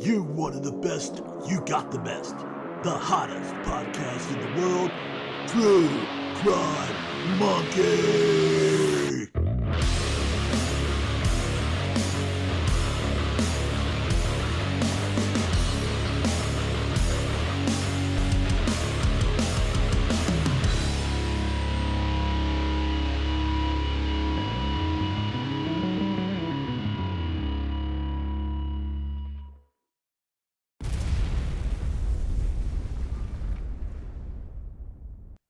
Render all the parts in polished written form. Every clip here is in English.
You wanted the best, you got the best. The hottest podcast in the world, True Crime Monkey!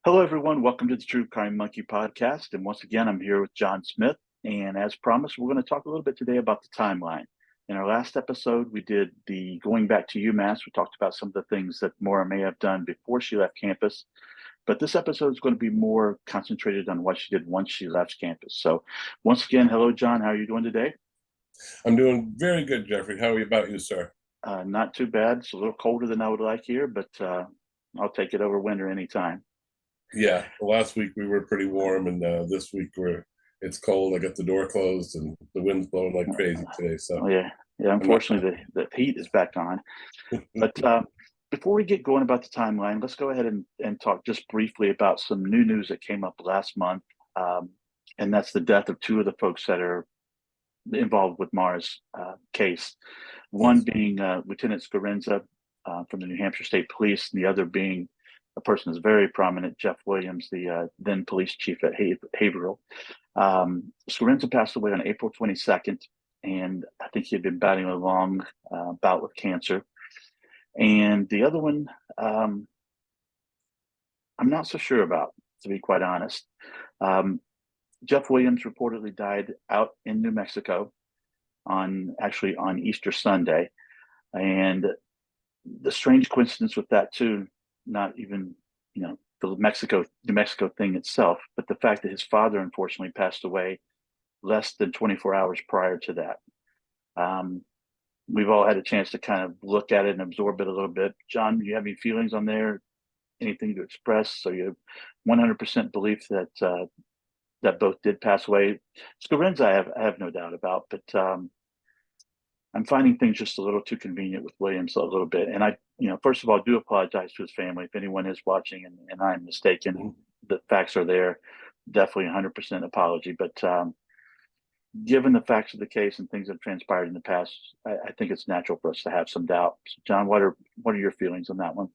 Hello, everyone. Welcome to the True Crime Monkey podcast. And once again, I'm here with John Smith. And as promised, we're going to talk a little bit today about the timeline. In our last episode, we did the going back to UMass. We talked about some of the things that Maura may have done before she left campus. But this episode is going to be more concentrated on what she did once she left campus. So once again, hello, John. How are you doing today? I'm doing very good, Jeffrey. How about you, sir? Not too bad. It's a little colder than I would like here, but I'll take it over winter anytime. Yeah, last week we were pretty warm, and this week it's cold. I got the door closed, and the wind's blowing like crazy today. So yeah. Unfortunately, the heat is back on. But before we get going about the timeline, let's go ahead and talk just briefly about some new news that came up last month, and that's the death of two of the folks that are involved with Maura's case. One being Lieutenant Scarenza from the New Hampshire State Police, and the other being a person that's very prominent, Jeff Williams, the then police chief at Haverhill. Scarenza passed away on April 22nd, and I think he had been battling a long bout with cancer. And the other one, I'm not so sure about, to be quite honest. Jeff Williams reportedly died out in New Mexico on Easter Sunday. And the strange coincidence with that too, not even, the New Mexico thing itself, but the fact that his father unfortunately passed away less than 24 hours prior to that. We've all had a chance to kind of look at it and absorb it a little bit. John, do you have any feelings on there? Anything to express? So you have 100% belief that that both did pass away. Scarenza, I have no doubt about, but I'm finding things just a little too convenient with Williams a little bit. And I, first of all, do apologize to his family. If anyone is watching and I'm mistaken, the facts are there. Definitely 100% apology. But given the facts of the case and things that have transpired in the past, I think it's natural for us to have some doubt. So John, what are your feelings on that one?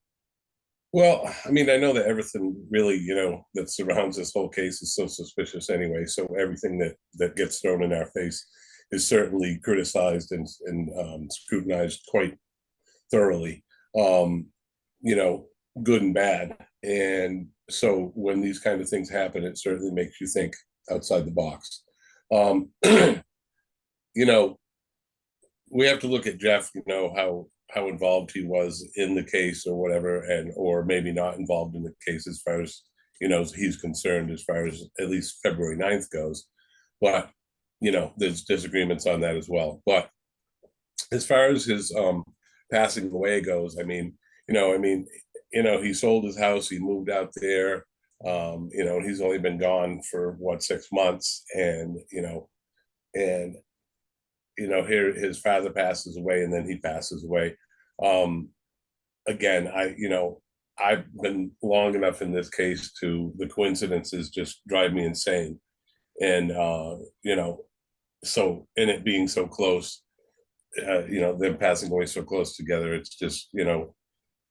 Well, I mean, I know that everything really, that surrounds this whole case is so suspicious anyway. So everything that gets thrown in our face is certainly criticized and scrutinized quite thoroughly, good and bad. And so when these kind of things happen, it certainly makes you think outside the box. We have to look at Jeff, how involved he was in the case or whatever, or maybe not involved in the case as far as, he's concerned, as far as at least February 9th goes. But there's disagreements on that as well. But as far as his passing away goes, he sold his house, he moved out there, he's only been gone for 6 months, and here his father passes away, and then he passes away. Again, I've been long enough in this case to the coincidences just drive me insane, and so, and it being so close, them passing away so close together, it's just,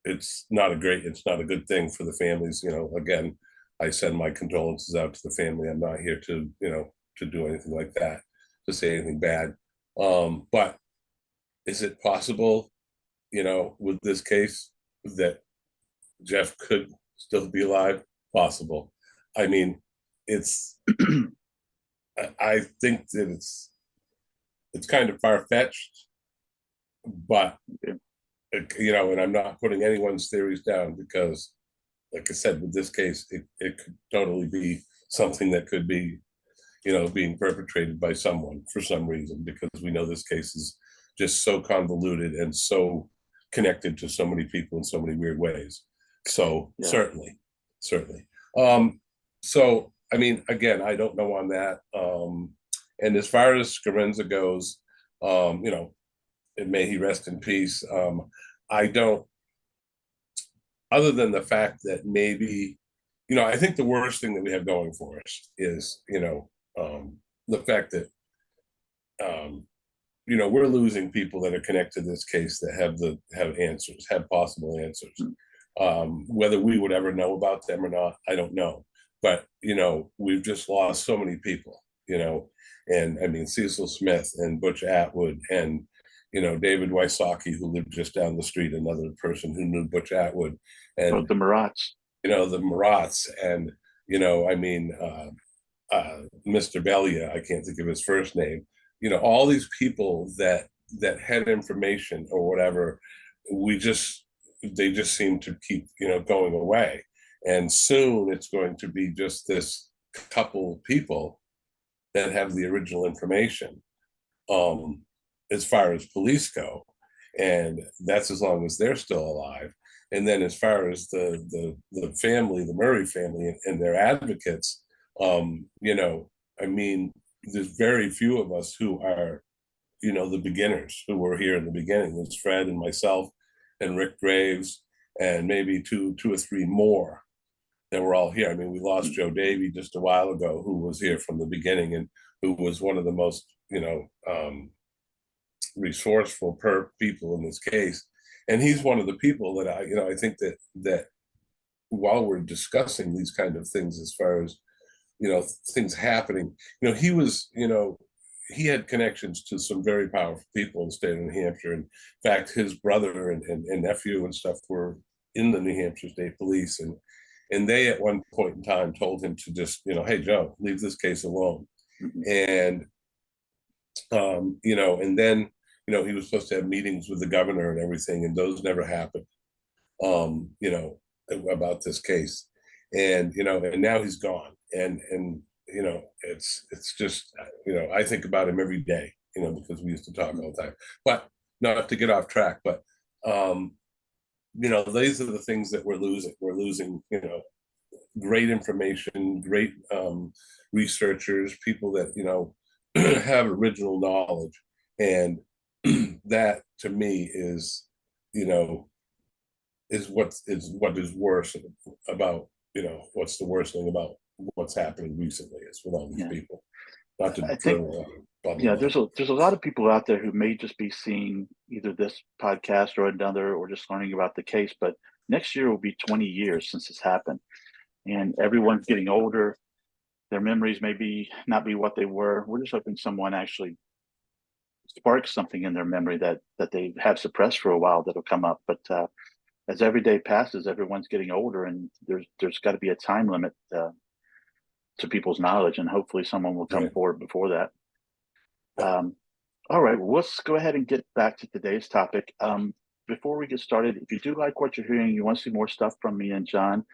it's not a good thing for the families. Again, I send my condolences out to the family. I'm not here to, to do anything like that, to say anything bad. But is it possible, with this case, that Jeff could still be alive? Possible. I mean, it's, I think that it's kind of far-fetched, but, and I'm not putting anyone's theories down, because, like I said, with this case, it could totally be something that could be, being perpetrated by someone for some reason, because we know this case is just so convoluted and so connected to so many people in so many weird ways. So yeah. Certainly. So, I mean, again, I don't know on that. And as far as Scarenza goes, may he rest in peace. I don't, other than the fact that maybe, I think the worst thing that we have going for us is, the fact that, we're losing people that are connected to this case that have answers, have possible answers. Whether we would ever know about them or not, I don't know. But, we've just lost so many people, and I mean, Cecil Smith and Butch Atwood and, David Wysocki, who lived just down the street, another person who knew Butch Atwood, and the Marats, the Marats, and, I mean, Mr. Belia, I can't think of his first name, all these people that had information or whatever, they just seem to keep, going away. And soon it's going to be just this couple of people that have the original information, as far as police go. And that's as long as they're still alive. And then as far as the family, the Murray family and their advocates, I mean, there's very few of us who are, the beginners who were here in the beginning. There's Fred and myself and Rick Graves and maybe two or three more that were all here. I mean, we lost Joe Davy just a while ago, who was here from the beginning and who was one of the most, resourceful people in this case. And he's one of the people that I think that while we're discussing these kind of things, as far as, things happening, he had connections to some very powerful people in the state of New Hampshire. In fact, his brother and nephew and stuff were in the New Hampshire State Police. And they at one point in time told him to just, hey, Joe, leave this case alone. And, and then, he was supposed to have meetings with the governor and everything, and those never happened, about this case. And, and now he's gone. And it's just, I think about him every day, because we used to talk all the time. But not to get off track, but, these are the things that we're losing. We're losing, great information, great researchers, people that, have original knowledge. And that to me is, is what is worse about, what's the worst thing about what's happening recently is with all these people. Not to there's a lot of people out there who may just be seeing either this podcast or another, or just learning about the case. But next year will be 20 years since this happened, and everyone's getting older. Their memories maybe not be what they were. We're just hoping someone actually sparks something in their memory that they have suppressed for a while that'll come up. But as every day passes, everyone's getting older, and there's got to be a time limit to people's knowledge, and hopefully someone will come forward before that. All right, well, let's go ahead and get back to today's topic. Before we get started, if you do like what you're hearing, you want to see more stuff from me and John,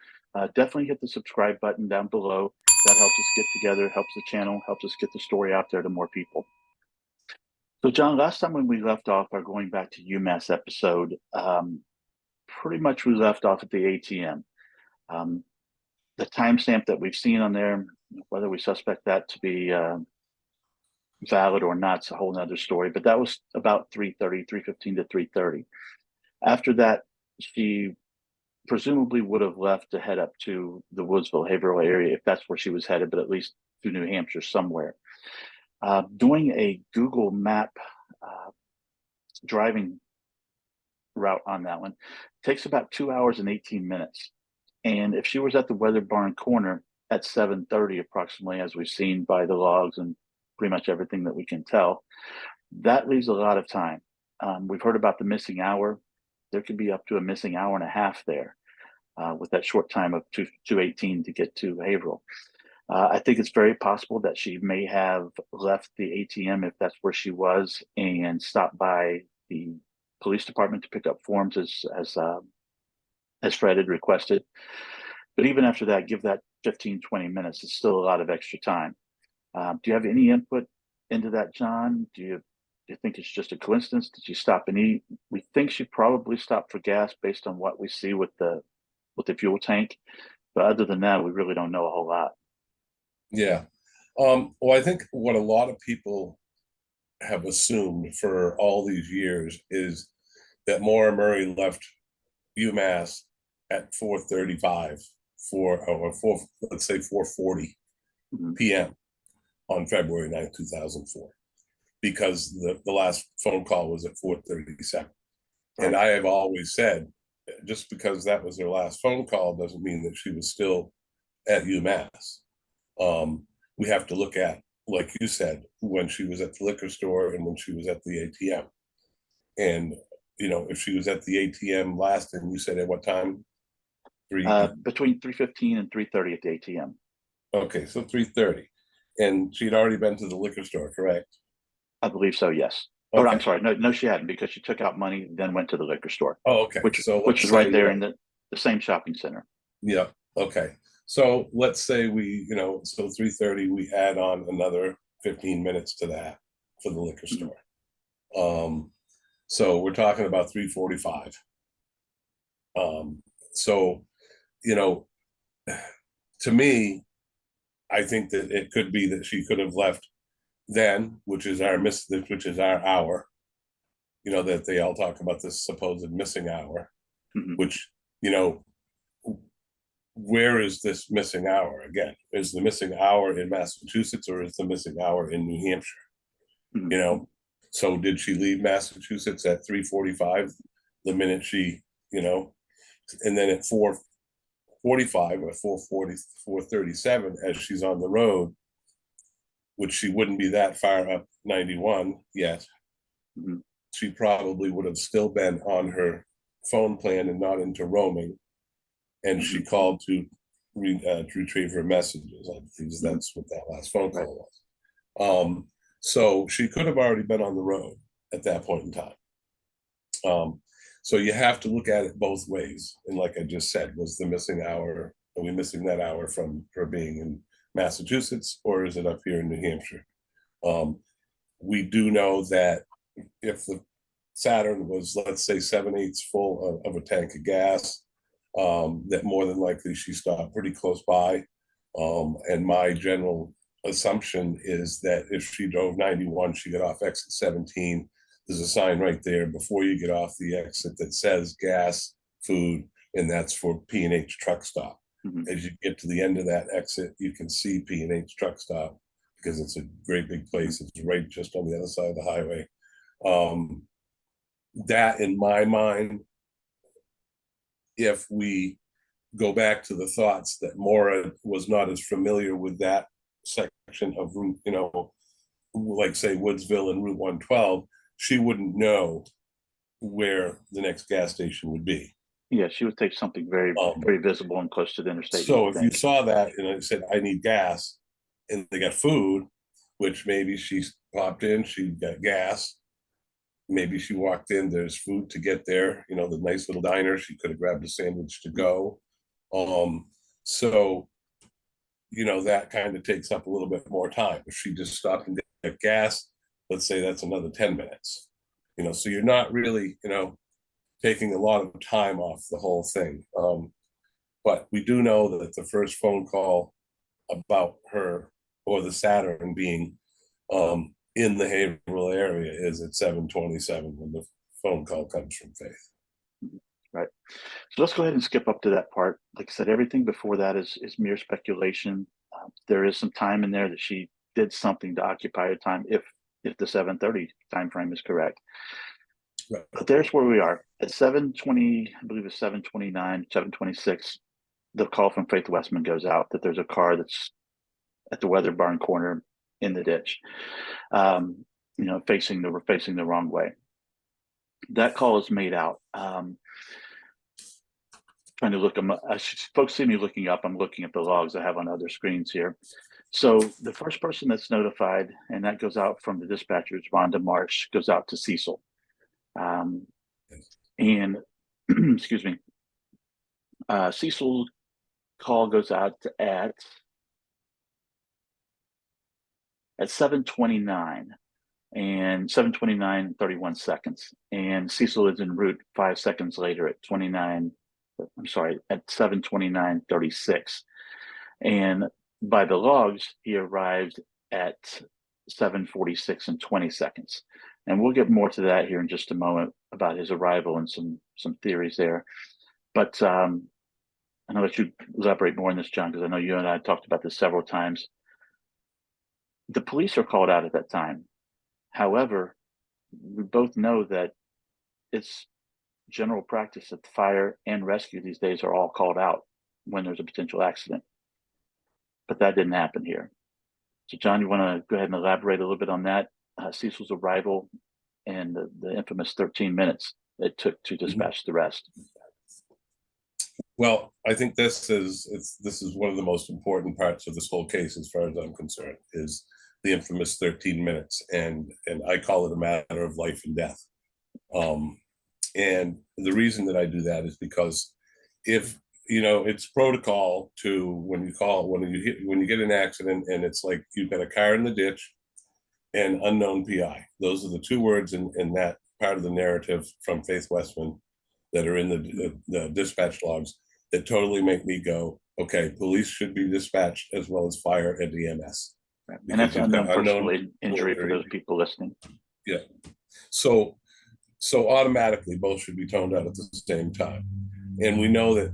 definitely hit the subscribe button down below. That helps us get together, helps the channel, helps us get the story out there to more people. So, John, last time when we left off our going back to UMass episode, pretty much we left off at the ATM. The timestamp that we've seen on there, whether we suspect that to be valid or not, it's a whole nother story. But that was about 3:15 to 3:30. After that, she presumably would have left to head up to the Woodsville, Haverhill area, if that's where she was headed, but at least to New Hampshire somewhere. Doing a Google map driving route on that one takes about 2 hours and 18 minutes. And if she was at the Weather Barn corner at 7:30 approximately, as we've seen by the logs and pretty much everything that we can tell, that leaves a lot of time. We've heard about the missing hour. There could be up to a missing hour and a half there with that short time of 2:18 to get to Haverhill. I think it's very possible that she may have left the ATM, if that's where she was, and stopped by the police department to pick up forms as Fred had requested. But even after that, give that 15, 20 minutes. It's still a lot of extra time. Do you have any input into that, John? Do you think it's just a coincidence? Did she stop and eat? We think she probably stopped for gas based on what we see with the fuel tank. But other than that, we really don't know a whole lot. Yeah. Well, I think what a lot of people have assumed for all these years is that Maura Murray left UMass at 4:35, let's say 4:40 p.m. on February 9th, 2004, because the last phone call was at 4:37. And I have always said, just because that was her last phone call doesn't mean that she was still at UMass. We have to look at, like you said, when she was at the liquor store and when she was at the ATM. And, if she was at the ATM last, and you said at what time? Between 3:15 and 3:30 at the ATM. Okay, so 3:30. And she'd already been to the liquor store, correct? I believe so, yes. Okay. Or I'm sorry, no, she hadn't, because she took out money, then went to the liquor store. Oh, okay. Which let's is right say, there in the same shopping center. Yeah. Okay. So let's say so 3:30, we add on another 15 minutes to that for the liquor store. So we're talking about 3:45. So, to me, I think that it could be that she could have left then, which is our hour, that they all talk about, this supposed missing hour, which, where is this missing hour again? Is the missing hour in Massachusetts, or is the missing hour in New Hampshire? So did she leave Massachusetts at 3:45 the minute she, and then at 4:45 or 4:40, 4:37, as she's on the road, which she wouldn't be that far up 91 yet, she probably would have still been on her phone plan and not into roaming. And she called to retrieve her messages. I think that's what that last phone call was. So she could have already been on the road at that point in time. So you have to look at it both ways. And like I just said, was the missing hour, are we missing that hour from her being in Massachusetts, or is it up here in New Hampshire? We do know that if the Saturn was, let's say, 7/8 full of a tank of gas, that more than likely she stopped pretty close by. And my general assumption is that if she drove 91, she got off exit 17. There's a sign right there before you get off the exit that says gas, food, and that's for P&H truck stop. As you get to the end of that exit, you can see P&H truck stop, because it's a great big place. It's right just on the other side of the highway. That, in my mind, if we go back to the thoughts that Maura was not as familiar with that section of route, like say Woodsville and Route 112, she wouldn't know where the next gas station would be. Yeah, she would take something very, very visible and close to the interstate. So if you saw that and I said, I need gas, and they got food, which maybe she popped in, she got gas, maybe she walked in, there's food to get there, the nice little diner, she could have grabbed a sandwich to go. So, that kind of takes up a little bit more time. If she just stopped and got gas, let's say that's another 10 minutes. So you're not really, taking a lot of time off the whole thing. But we do know that the first phone call about her, or the Saturn, being in the Haverhill area is at 7:27 when the phone call comes from Faith. Right. So let's go ahead and skip up to that part. Like I said, everything before that is mere speculation. There is some time in there that she did something to occupy her time, if the 7:30 time frame is correct. Right. But there's where we are at 7:20. I believe it's 7:29, 7:26. The call from Faith Westman goes out that there's a car that's at the weather barn corner in the ditch, facing the wrong way. That call is made out. Trying to look them up. Folks see me looking up. I'm looking at the logs I have on other screens here. So the first person that's notified, and that goes out from the dispatchers, Rhonda Marsh, goes out to Cecil. And excuse me, Cecil call goes out at 7:29 and 7:29 31 seconds, and Cecil is en route 5 seconds later at 7:29 36, and by the logs he arrived at 7:46 and 20 seconds. And we'll get more to that here in just a moment about his arrival and some theories there. But I know that you elaborate more on this, John, because I know you and I talked about this several times. The police are called out at that time. However, we both know that it's general practice that the fire and rescue these days are all called out when there's a potential accident. But that didn't happen here. So, John, you want to go ahead and elaborate a little bit on that? Cecil's arrival and the infamous 13 minutes it took to dispatch the rest. Well, I think this is one of the most important parts of this whole case, as far as I'm concerned, is the infamous 13 minutes, and I call it a matter of life and death. And the reason that I do that is because if it's protocol to when you get an accident and it's like you've got a car in the ditch and unknown PI. Those are the two words in that part of the narrative from Faith Westman that are in the dispatch logs that totally make me go, okay, police should be dispatched as well as fire and EMS. Right. And that's unknown personal injury for those people listening. Yeah. So automatically both should be toned out at the same time. And we know that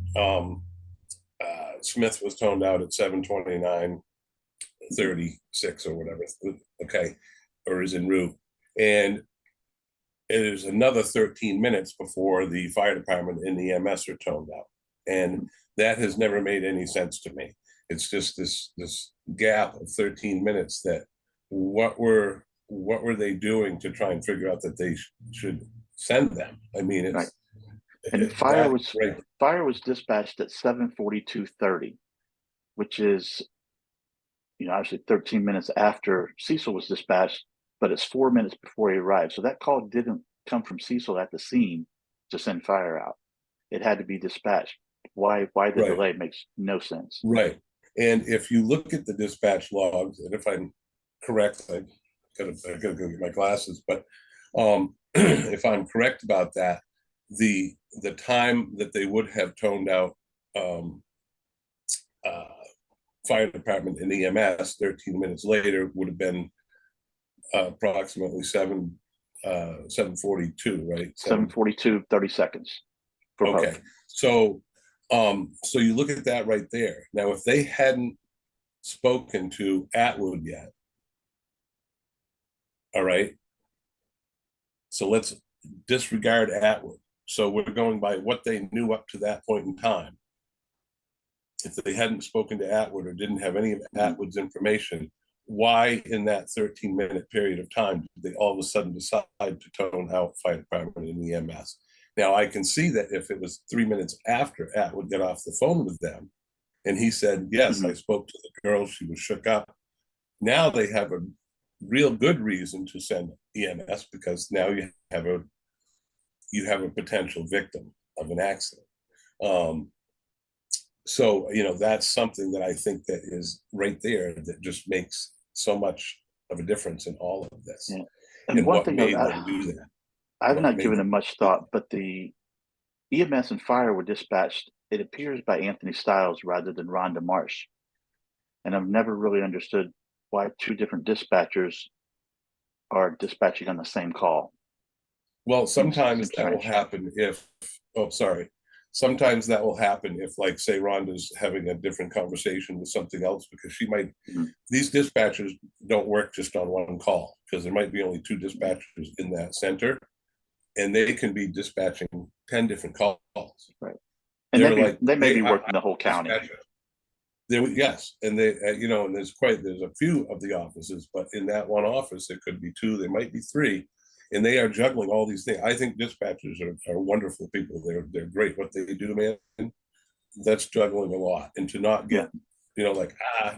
Smith was toned out at 7:29:36 or whatever, okay, or is en route. And it is another 13 minutes before the fire department and the EMS are toned out. And that has never made any sense to me. It's just this gap of 13 minutes that what were they doing to try and figure out that they should send them? I mean, it's... Right. And fire was dispatched at 7:42:30, which is, obviously 13 minutes after Cecil was dispatched, but it's 4 minutes before he arrived. So that call didn't come from Cecil at the scene to send fire out. It had to be dispatched. Why the delay makes no sense. Right. And if you look at the dispatch logs, and if I'm correct, I gotta go get my glasses, but if I'm correct about that, the time that they would have toned out fire department and EMS 13 minutes later would have been approximately 7:42, right? 7:42:30 seconds. Okay, so you look at that right there. Now, if they hadn't spoken to Atwood yet, all right, so let's disregard Atwood. So we're going by what they knew up to that point in time. If they hadn't spoken to Atwood or didn't have any of Atwood's information, why in that 13-minute period of time did they all of a sudden decide to tone out fire department and EMS? Now, I can see that if it was 3 minutes after Atwood got off the phone with them and he said, yes, I spoke to the girl, she was shook up. Now they have a real good reason to send EMS because now you have a potential victim of an accident. So, that's something that I think that is right there that just makes so much of a difference in all of this. Yeah. And one thing made them do that. I've not given it much thought, but the EMS and fire were dispatched, it appears, by Anthony Stiles rather than Rhonda Marsh. And I've never really understood why two different dispatchers are dispatching on the same call. Well, sometimes that will happen sometimes that will happen if, like, say, Rhonda's having a different conversation with something else, because she might, these dispatchers don't work just on one call, because there might be only two dispatchers in that center, and they can be dispatching 10 different calls. Right. And they may be working the whole county. Yes, and they, and there's a few of the offices, but in that one office, there could be two, there might be three, and they are juggling all these things. I think dispatchers are wonderful people. They're great. What they do, man, that's juggling a lot, and to not get,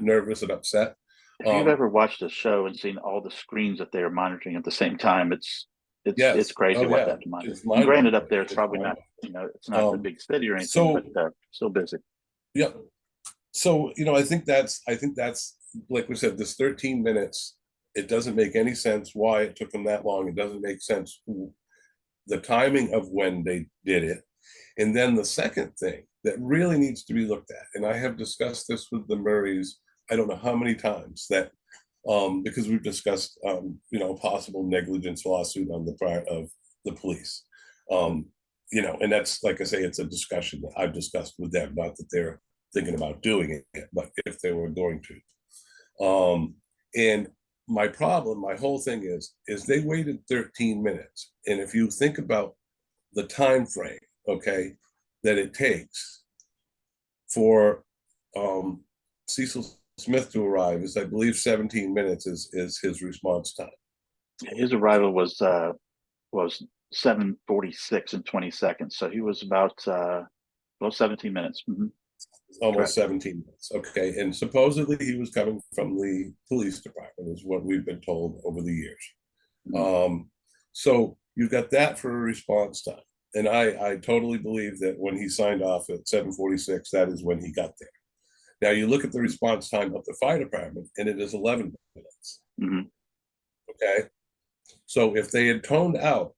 nervous and upset. If you've ever watched a show and seen all the screens that they are monitoring at the same time, it's crazy what they have to monitor. Granted, up there, it's probably not, it's not the big city or anything, but still busy. Yeah. So, I think that's like we said, this 13 minutes, it doesn't make any sense why it took them that long. It doesn't make sense the timing of when they did it. And then the second thing that really needs to be looked at, and I have discussed this with the Murrays, I don't know how many times, that because we've discussed, possible negligence lawsuit on the part of the police. And that's, like I say, it's a discussion that I've discussed with them, not that they're thinking about doing it, but if they were going to. And my whole thing is they waited 13 minutes. And if you think about the time frame, okay, that it takes for Cecil Smith to arrive is, I believe, 17 minutes is his response time. His arrival was 7:46 and 20 seconds, so he was about 17 minutes. Mm-hmm. Almost 17 minutes. Okay, and supposedly he was coming from the police department, is what we've been told over the years. Mm-hmm. So you've got that for a response time, and I totally believe that when he signed off at 7:46, that is when he got there. Now you look at the response time of the fire department, and it is 11 minutes. Mm-hmm. Okay, so if they had toned out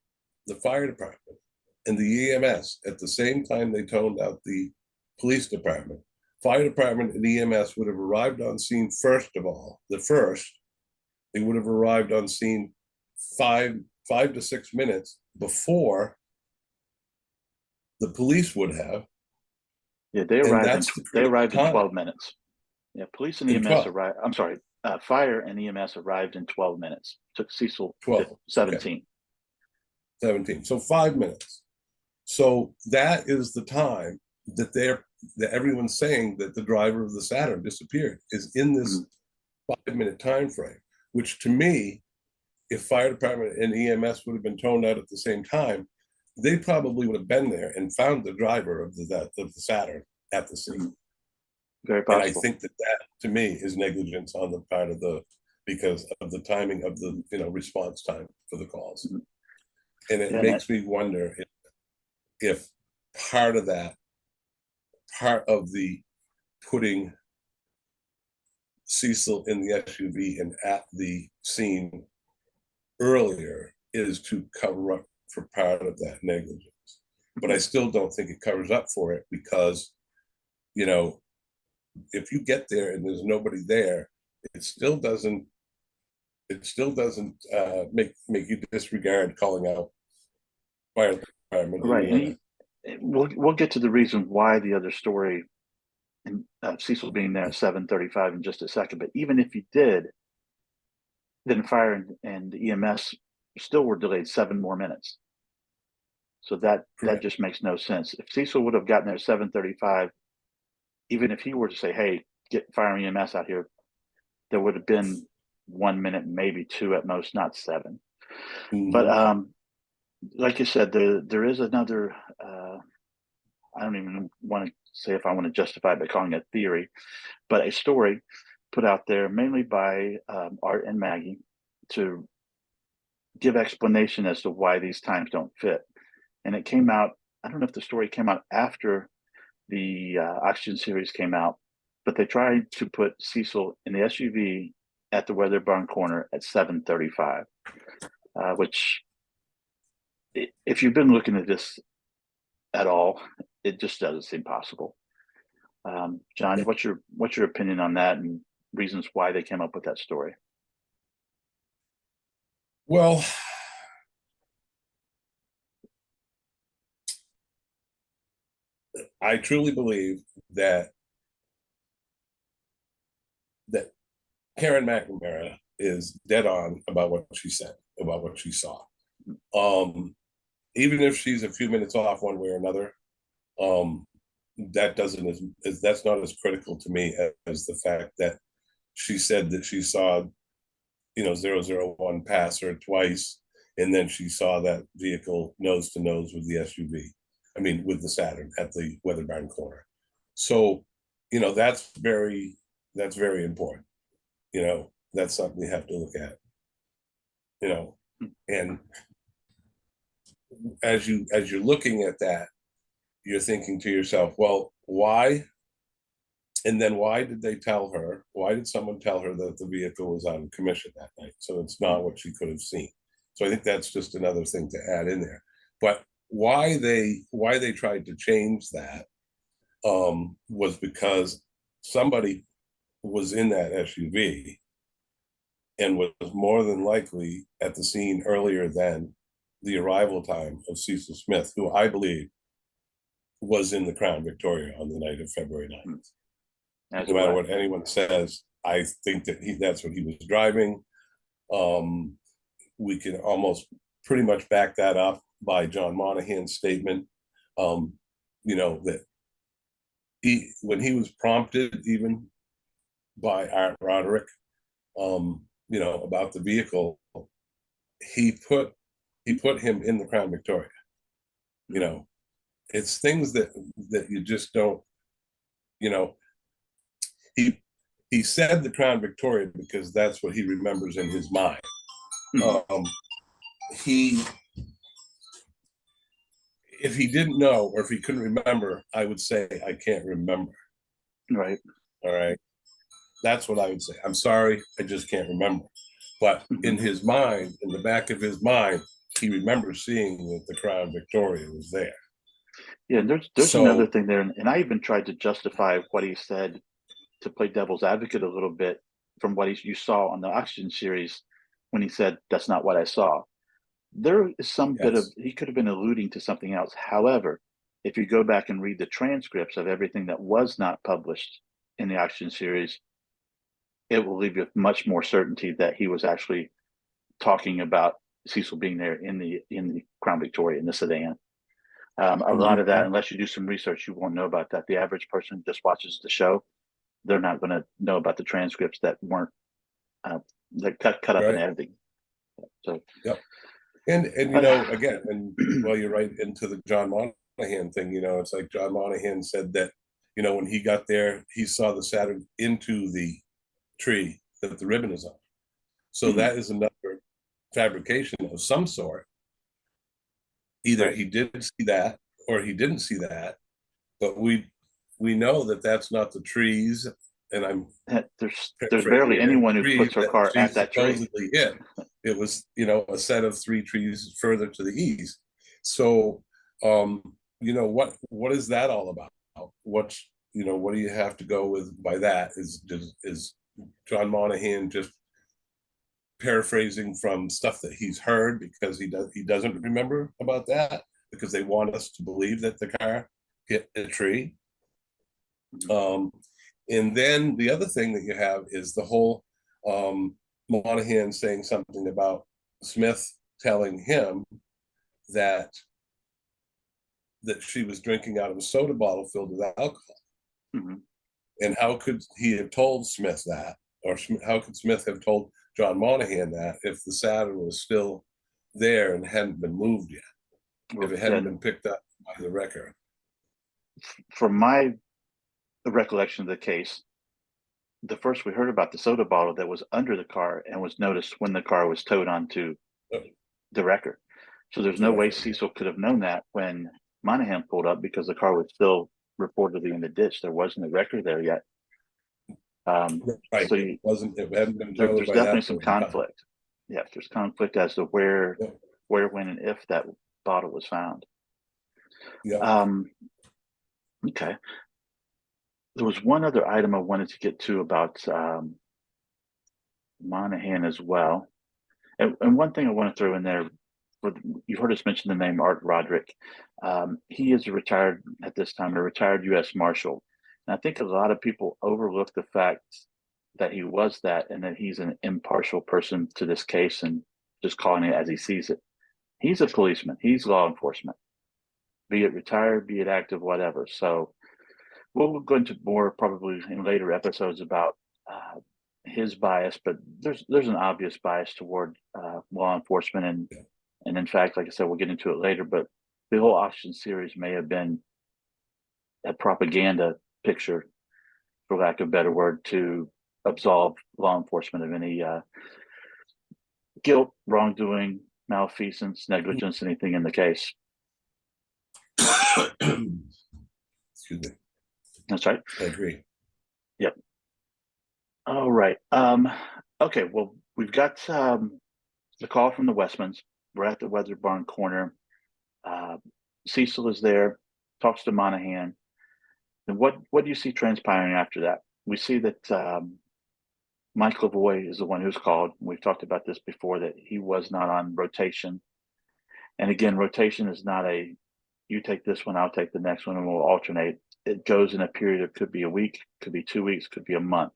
the fire department and the EMS at the same time they toned out the police department, fire department and EMS would have arrived on scene first of all. They would have arrived on scene 5 to 6 minutes before the police would have. Yeah, they arrived in 12 minutes. Yeah, police and EMS arrived. I'm sorry, fire and EMS arrived in 12 minutes. Took Cecil 17. Okay. 17. So 5 minutes. So that is the time that everyone's saying that the driver of the Saturn disappeared, is in this 5-minute time frame, which to me, if fire department and EMS would have been toned out at the same time, they probably would have been there and found the driver of the Saturn at the scene. Very possible. And I think that to me is negligence on the part of because of the timing of the response time for the calls. Mm-hmm. And it makes me wonder if part of the putting Cecil in the SUV and at the scene earlier is to cover up for part of that negligence. But I still don't think it covers up for it, because, if you get there and there's nobody there, it still doesn't make you disregard calling out fire department. Right. We'll get to the reason why the other story and Cecil being there at 7:35 in just a second. But even if you did, then fire and EMS still were delayed 7 more minutes. So that just makes no sense. If Cecil would have gotten there at 7:35, even if he were to say, "Hey, get fire and EMS out here," there would have been 1 minute, maybe 2 at most, not 7. Mm-hmm. But like you said, there is another. I don't even want to say if I want to justify it by calling it theory, but a story put out there mainly by Art and Maggie to give explanation as to why these times don't fit. And it came out, I don't know if the story came out after the Oxygen series came out, but they tried to put Cecil in the SUV at the weather barn corner at 7:35, which, if you've been looking at this at all, it just doesn't seem possible. John, what's your opinion on that and reasons why they came up with that story? Well, I truly believe that Karen McNamara is dead on about what she said, about what she saw. Even if she's a few minutes off one way or another, that's not as critical to me as the fact that she said that she saw 001 pass her twice, and then she saw that vehicle nose to nose with the SUV. I mean, with the Saturn at the weather barn corner. So, that's very important. That's something we have to look at. And as you're looking at that, you're thinking to yourself, well, why? And then why did they tell her? Why did someone tell her that the vehicle was on commission that night? So it's not what she could have seen. So I think that's just another thing to add in there. But why they tried to change that was because somebody was in that SUV and was more than likely at the scene earlier than the arrival time of Cecil Smith, who I believe was in the Crown Victoria on the night of February 9th. No matter what anyone says, I think that that's what he was driving. We can almost pretty much back that up by John Monahan's statement. That when he was prompted even by Art Roderick, about the vehicle, he put him in the Crown Victoria. It's things that you just don't, he said the Crown Victoria because that's what he remembers in his mind. If he didn't know or if he couldn't remember, I would say I can't remember. Right. All right. That's what I would say. I'm sorry, I just can't remember. But in his mind, in the back of his mind, he remembers seeing that the Crown Victoria was there. Yeah, and there's another thing there, and I even tried to justify what he said to play devil's advocate a little bit from what you saw on the Oxygen series when he said, "That's not what I saw." There is some bit of, he could have been alluding to something else. However, if you go back and read the transcripts of everything that was not published in the Oxygen series, it will leave you with much more certainty that he was actually talking about Cecil being there in the Crown Victoria, in the sedan. A lot of that, unless you do some research, you won't know about that. The average person who just watches the show, they're not going to know about the transcripts that weren't that cut up in editing. So, yep. And again, and you're right into the John Monahan thing. It's like John Monahan said that, when he got there, he saw the Saturn into the tree that the ribbon is on. So that is another fabrication of some sort. Either he did see that or he didn't see that, but we know that that's not the trees. And there's barely anyone who puts her car at that tree. Supposedly it was a set of 3 trees further to the east. So what is that all about? What do you have to go with by that? Is John Monahan just paraphrasing from stuff that he's heard because he doesn't remember about that because they want us to believe that the car hit a tree? And then the other thing that you have is the whole Monahan saying something about Smith telling him that she was drinking out of a soda bottle filled with alcohol. And how could he have told Smith that? Or how could Smith have told John Monahan that if the Saturn was still there and hadn't been moved yet? If it hadn't been picked up by the wrecker? From my recollection of the case, the first we heard about the soda bottle that was under the car and was noticed when the car was towed onto the wrecker. So there's no way Cecil could have known that when Monahan pulled up because the car was still reportedly in the ditch. There wasn't a wrecker there yet. Right. So it hadn't been there's definitely some conflict. Yes, there's conflict as to where, when, and if that bottle was found. Yeah. Okay. There was one other item I wanted to get to about Monahan as well. And one thing I want to throw in there, you heard us mention the name Art Roderick. He is at this time, a retired U.S. Marshal. And I think a lot of people overlook the fact that he was that and that he's an impartial person to this case and just calling it as he sees it. He's a policeman. He's law enforcement, be it retired, be it active, whatever. So we'll go into more probably in later episodes about his bias, but there's an obvious bias toward law enforcement. And in fact, like I said, we'll get into it later, but the whole Oxygen series may have been a propaganda picture, for lack of a better word, to absolve law enforcement of any guilt, wrongdoing, malfeasance, negligence, anything in the case. Excuse me. That's right. I agree. Yep. All right. Okay. Well, we've got the call from the Westmans. We're at the Weather Barn corner. Cecil is there, talks to Monahan. And what do you see transpiring after that? We see that Mike Lavoie is the one who's called. We've talked about this before, that he was not on rotation. And again, rotation is not a, you take this one, I'll take the next one, and we'll alternate. It goes in a period of, could be a week, could be 2 weeks, could be a month.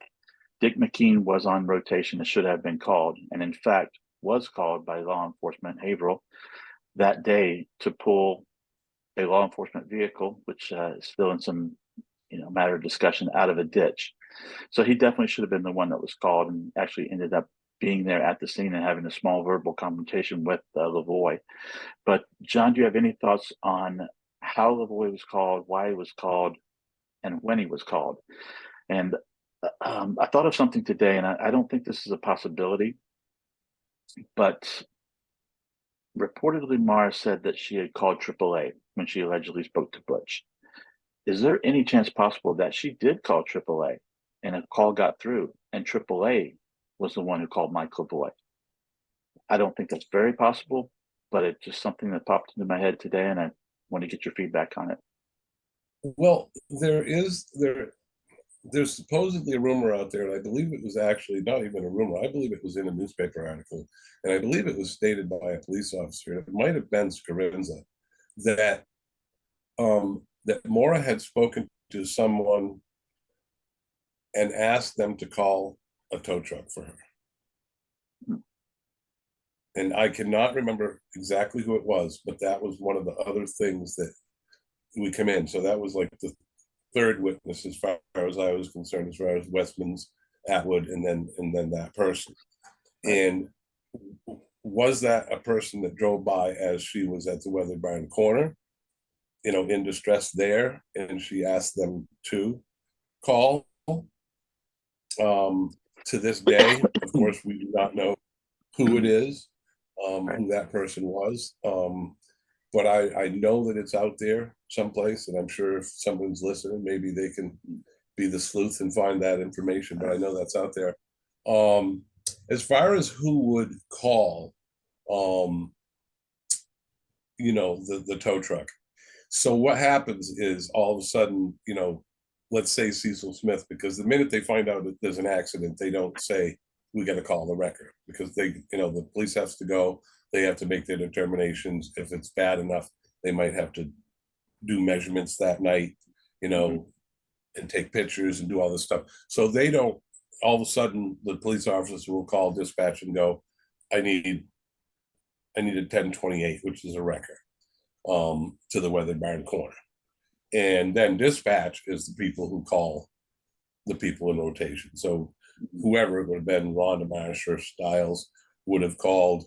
Dick McKean was on rotation and should have been called, and in fact was called by law enforcement, Haverhill, that day to pull a law enforcement vehicle, which is still in some matter of discussion, out of a ditch. So he definitely should have been the one that was called, and actually ended up being there at the scene and having a small verbal confrontation with Lavoie. But John, do you have any thoughts on how Lavoie was called, why he was called, and when he was called? And I thought of something today, and I don't think this is a possibility, but reportedly Maura said that she had called AAA when she allegedly spoke to Butch. Is there any chance possible that she did call AAA and a call got through and AAA was the one who called Mike Lavoie? I don't think that's very possible, but it's just something that popped into my head today, and I want to get your feedback on it. Well, there's supposedly a rumor out there, and I believe it was actually not even a rumor. I believe it was in a newspaper article, and I believe it was stated by a police officer, and it might have been Scarinza, that that Maura had spoken to someone and asked them to call a tow truck for her. And I cannot remember exactly who it was, but that was one of the other things that we come in. So that was like the third witness as far as I was concerned, as far as Westman's, Atwood, and then that person. And was that a person that drove by as she was at the Weather Barn corner, in distress there, and she asked them to call? To this day, of course, we do not know who it is, who that person was. But I know that it's out there someplace, and I'm sure if someone's listening, maybe they can be the sleuth and find that information, but I know that's out there. As far as who would call, the tow truck. So what happens is all of a sudden, let's say Cecil Smith, because the minute they find out that there's an accident, they don't say, we got to call the wrecker, because the police has to go, they have to make their determinations. If it's bad enough, they might have to do measurements that night, and take pictures and do all this stuff. So they don't, all of a sudden the police officer will call dispatch and go, I need a 1028, which is a wrecker, to the Weather Barn corner. And then dispatch is the people who call the people in rotation. So whoever it would have been, Rhonda Marsh or Stiles, would have called,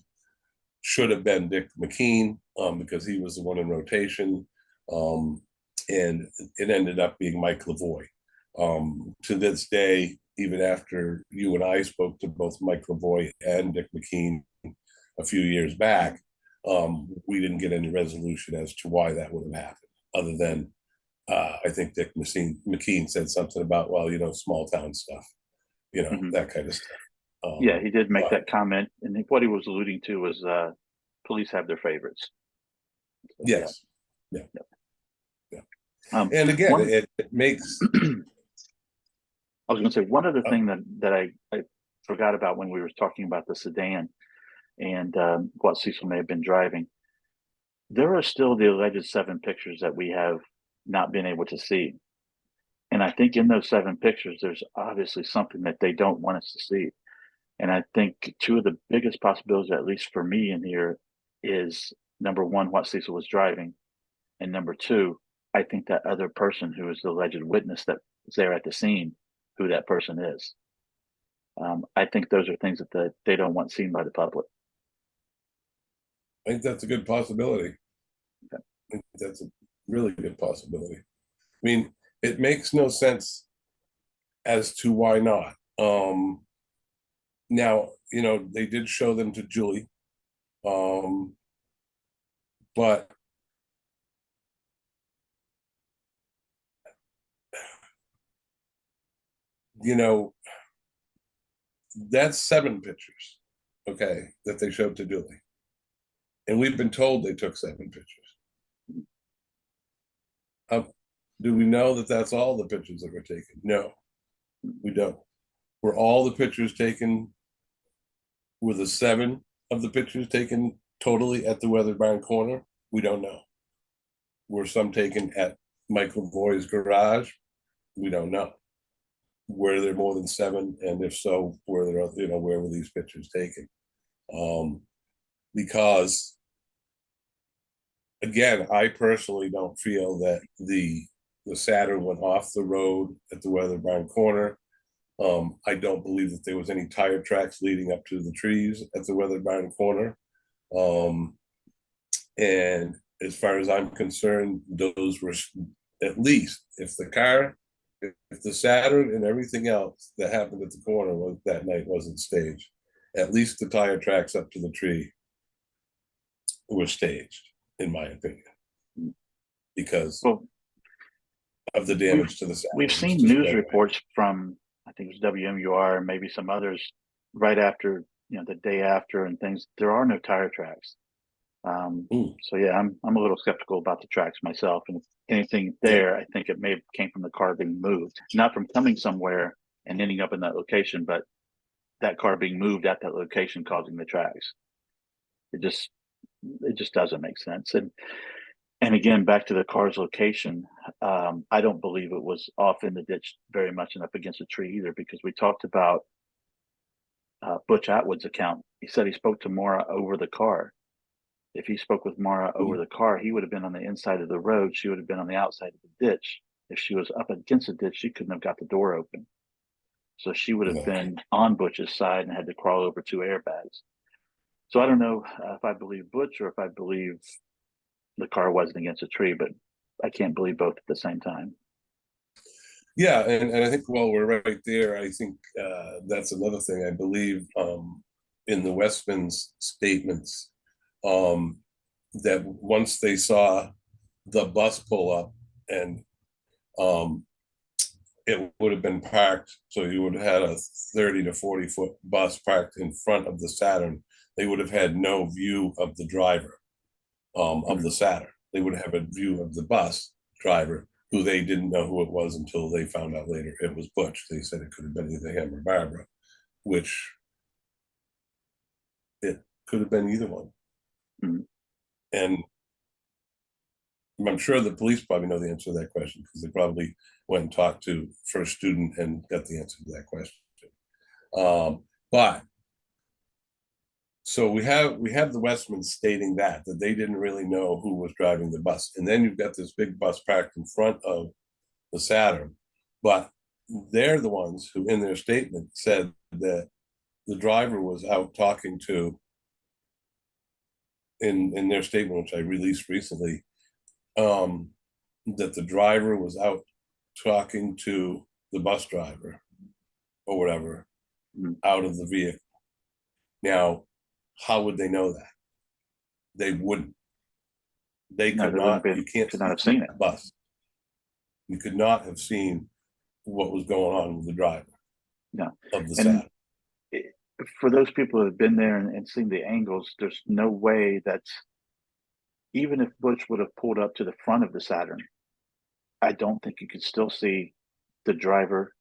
should have been Dick McKean, because he was the one in rotation. And it ended up being Mike Lavoie. To this day, even after you and I spoke to both Mike Lavoie and Dick McKean a few years back, we didn't get any resolution as to why that would have happened, other than I think Dick McKean said something about, small town stuff, that kind of stuff. Yeah, he did make that comment, and what he was alluding to was police have their favorites. So, yes. Yeah. And again, it makes. I was going to say one other thing that I forgot about when we were talking about the sedan and what Cecil may have been driving. There are still the alleged 7 pictures that we have not been able to see. And I think in those 7 pictures, there's obviously something that they don't want us to see. And I think 2 of the biggest possibilities, at least for me in here, is number 1, what Cecil was driving. And number 2, I think that other person who is the alleged witness that was there at the scene, who that person is. I think those are things that they don't want seen by the public. I think that's a good possibility. Okay. I think that's a really good possibility. I mean, it makes no sense as to why not. Now, they did show them to Julie, but that's 7 pictures, okay, that they showed to Julie. And we've been told they took 7 pictures. Do we know that that's all the pictures that were taken? No, we don't. Were all the pictures taken? Were the 7 of the pictures taken totally at the weather barn corner? We don't know. Were some taken at Michael Voy's garage? We don't know. Were there more than 7? And if so, were there, where were these pictures taken? Because again, I personally don't feel that the Saturn went off the road at the weather barn corner. I don't believe that there was any tire tracks leading up to the trees at the weather barn corner. And as far as I'm concerned, those were, at least if the Saturn and everything else that happened at the corner that night wasn't staged, at least the tire tracks up to the tree were staged, in my opinion, because of the damage to the Saturn. We've seen news reports from, I think it was WMUR and maybe some others, right after, the day after and things. There are no tire tracks. So yeah, I'm a little skeptical about the tracks myself. And if anything there, I think it may have came from the car being moved, not from coming somewhere and ending up in that location, but that car being moved at that location causing the tracks. It just doesn't make sense. And again, back to the car's location, I don't believe it was off in the ditch very much and up against a tree either, because we talked about Butch Atwood's account. He said he spoke to Maura over the car. If he spoke with Maura over the car, he would have been on the inside of the road. She would have been on the outside of the ditch. If she was up against the ditch, she couldn't have got the door open. So she would have been on Butch's side and had to crawl over 2 airbags. So I don't know if I believe Butch or if I believe the car wasn't against a tree, but I can't believe both at the same time. Yeah, and I think while we're right there, I think that's another thing. I believe in the Westman's statements, that once they saw the bus pull up and it would have been parked, so you would have had a 30 to 40 foot bus parked in front of the Saturn, they would have had no view of the driver of the Saturn. They would have a view of the bus driver, who they didn't know who it was until they found out later it was Butch. They said it could have been either him or Barbara, which it could have been either one. And I'm sure the police probably know the answer to that question, because they probably went and talked to first student and got the answer to that question. But so we have the Westmans stating that they didn't really know who was driving the bus, and then you've got this big bus parked in front of the Saturn, but they're the ones who, in their statement, said that the driver was out talking to, in their statement, which I released recently, that the driver was out talking to the bus driver or whatever out of the vehicle. Now, how would they know that? They wouldn't. They could not. You can't could not have seen it. Bus. You could not have seen what was going on with the driver. No. Of the Saturn. For those people who have been there and seen the angles, there's no way that even if Butch would have pulled up to the front of the Saturn, I don't think you could still see the driver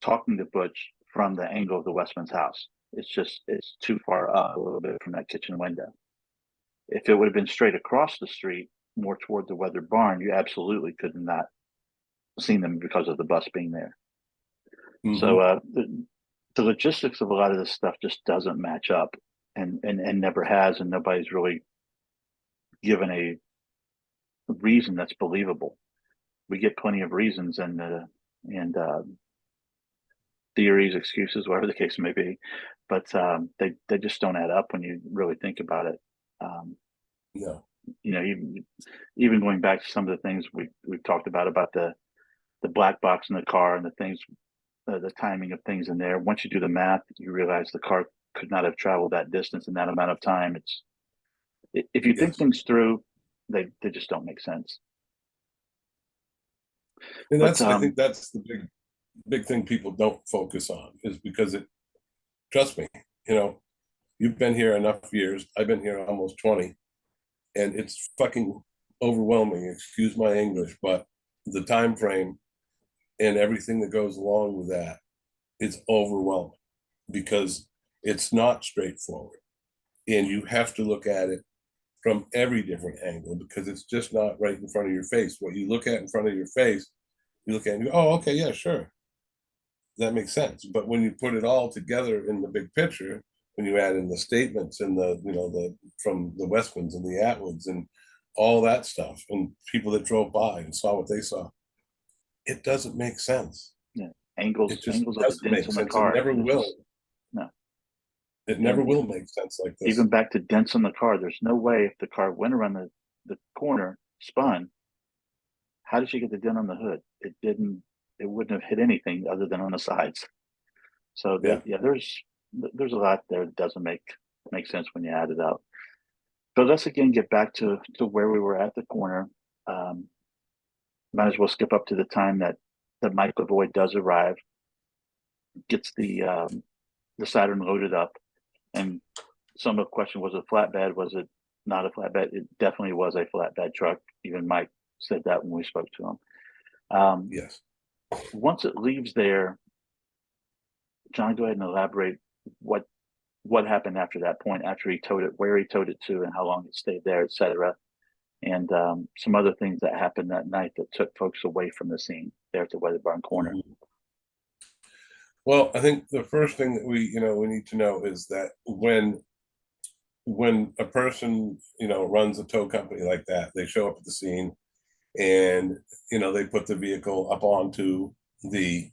talking to Butch from the angle of the Westman's house. It's too far up a little bit from that kitchen window. If it would have been straight across the street, more toward the weather barn, you absolutely could not seen them because of the bus being there. So the logistics of a lot of this stuff just doesn't match up, and never has, and nobody's really given a reason that's believable. We get plenty of reasons and theories, excuses, whatever the case may be, but they just don't add up when you really think about it. No. Even going back to some of the things we've talked about the black box in the car and the things, the timing of things in there. Once you do the math, you realize the car could not have traveled that distance in that amount of time. If you think things through, they just don't make sense. And I think that's the big thing people don't focus on, is because trust me, you've been here enough years. I've been here almost 20, and it's fucking overwhelming. Excuse my English, but the time frame and everything that goes along with that It's overwhelming because it's not straightforward. And you have to look at it from every different angle because it's just not right in front of your face. What you look at in front of your face, you look at it and you go, oh, okay, yeah, sure. That makes sense. But when you put it all together in the big picture, when you add in the statements and the from the Westmans and the Atwoods and all that stuff and people that drove by and saw what they saw, it doesn't make sense. Yeah, angles It just of the doesn't dents make on the sense. It car. never will. No, It never and will make sense like this. even back to dents on the car. There's no way if the car went around the corner, spun, how did she get the dent on the hood? It didn't. It wouldn't have hit anything other than on the sides. So Yeah. there's a lot there that doesn't make sense when you add it up. But let's again get back to where we were at the corner. Might as well skip up to the time that Mike Lavoie does arrive, gets the Saturn loaded up, and some of the question was it a flatbed? Was it not a flatbed? It definitely was a flatbed truck. Even Mike said that when we spoke to him. Yes. Once it leaves there, John, go ahead and elaborate what happened after that point, after he towed it, where he towed it to, and how long it stayed there, etc. And some other things that happened that night that took folks away from the scene there at the Weather Barn corner. Mhm. Well, I think the first thing that we need to know is that when a person runs a tow company like that, they show up at the scene and they put the vehicle up onto the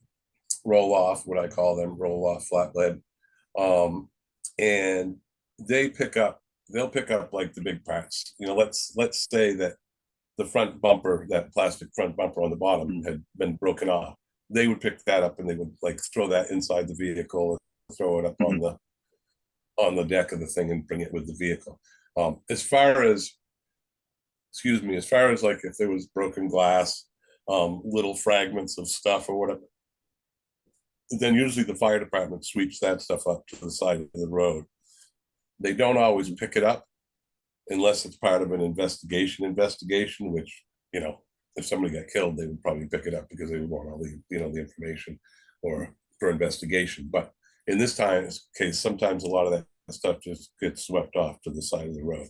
roll off, what I call them, roll off flatbed, and they'll pick up like the big parts. Let's say that the front bumper, that plastic front bumper on the bottom, had been broken off. They would pick that up and they would like throw that inside the vehicle and throw it up on the deck of the thing and bring it with the vehicle. As far as like if there was broken glass, little fragments of stuff or whatever, then usually the fire department sweeps that stuff up to the side of the road. They don't always pick it up unless it's part of an investigation, which, if somebody got killed, they would probably pick it up because they would want all the information or for investigation. But in this case, sometimes a lot of that stuff just gets swept off to the side of the road.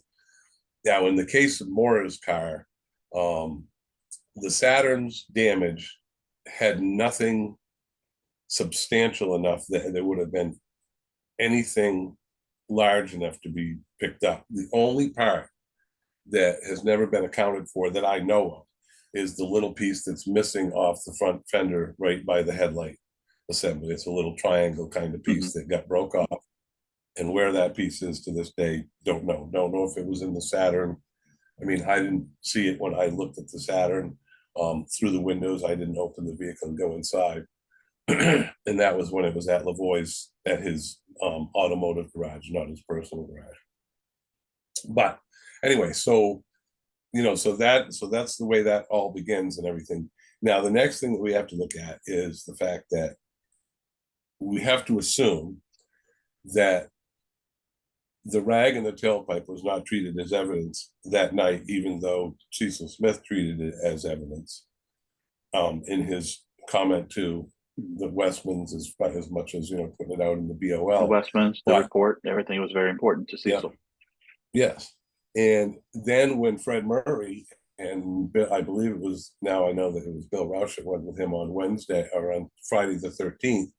Now, in the case of Maura's car, the Saturn's damage had nothing substantial enough that there would have been anything large enough to be picked up. The only part that has never been accounted for that I know of is the little piece that's missing off the front fender right by the headlight assembly. It's a little triangle kind of piece that got broke off. And where that piece is to this day, don't know. Don't know if it was in the Saturn. I mean, I didn't see it when I looked at the Saturn through the windows. I didn't open the vehicle and go inside. And that was when it was at Lavoie's, at his automotive garage, not his personal garage. But anyway, so that's the way that all begins and everything. Now, the next thing that we have to look at is the fact that we have to assume that the rag in the tailpipe was not treated as evidence that night, even though Cecil Smith treated it as evidence in his comment to the Westmans, as much as putting it out in the BOL. The Westmans, the report, everything was very important to Cecil. Yeah. Yes. And then when Fred Murray and Bill, I believe it was, now I know that it was Bill Roush that went with him on Wednesday or on Friday the 13th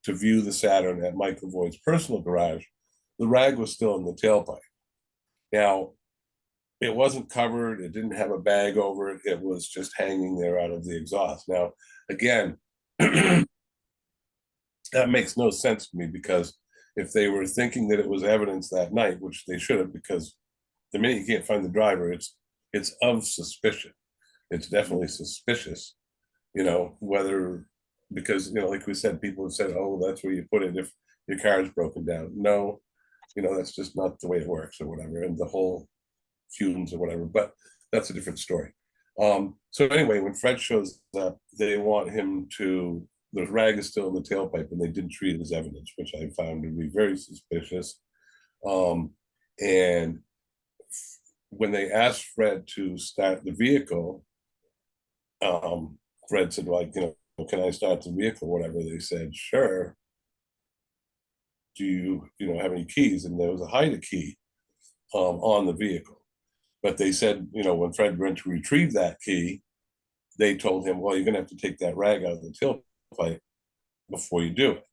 to view the Saturn at Mike Lavoie's personal garage, the rag was still in the tailpipe. Now, it wasn't covered. It didn't have a bag over it. It was just hanging there out of the exhaust. Now, again, that makes no sense to me, because if they were thinking that it was evidence that night, which they should have, because the minute you can't find the driver, it's of suspicion. It's definitely suspicious, whether, because, like we said, people have said, oh, that's where you put it if your car is broken down. No, that's just not the way it works or whatever. And the whole fumes or whatever, but that's a different story. So anyway, when Fred shows up, they want him to, the rag is still in the tailpipe, and they didn't treat it as evidence, which I found to be very suspicious. And when they asked Fred to start the vehicle, Fred said, well, can I start the vehicle, whatever. They said, sure. Do you have any keys? And there was a hide key on the vehicle. But they said, when Fred went to retrieve that key, they told him, well, you're going to have to take that rag out of the tailpipe before you do it.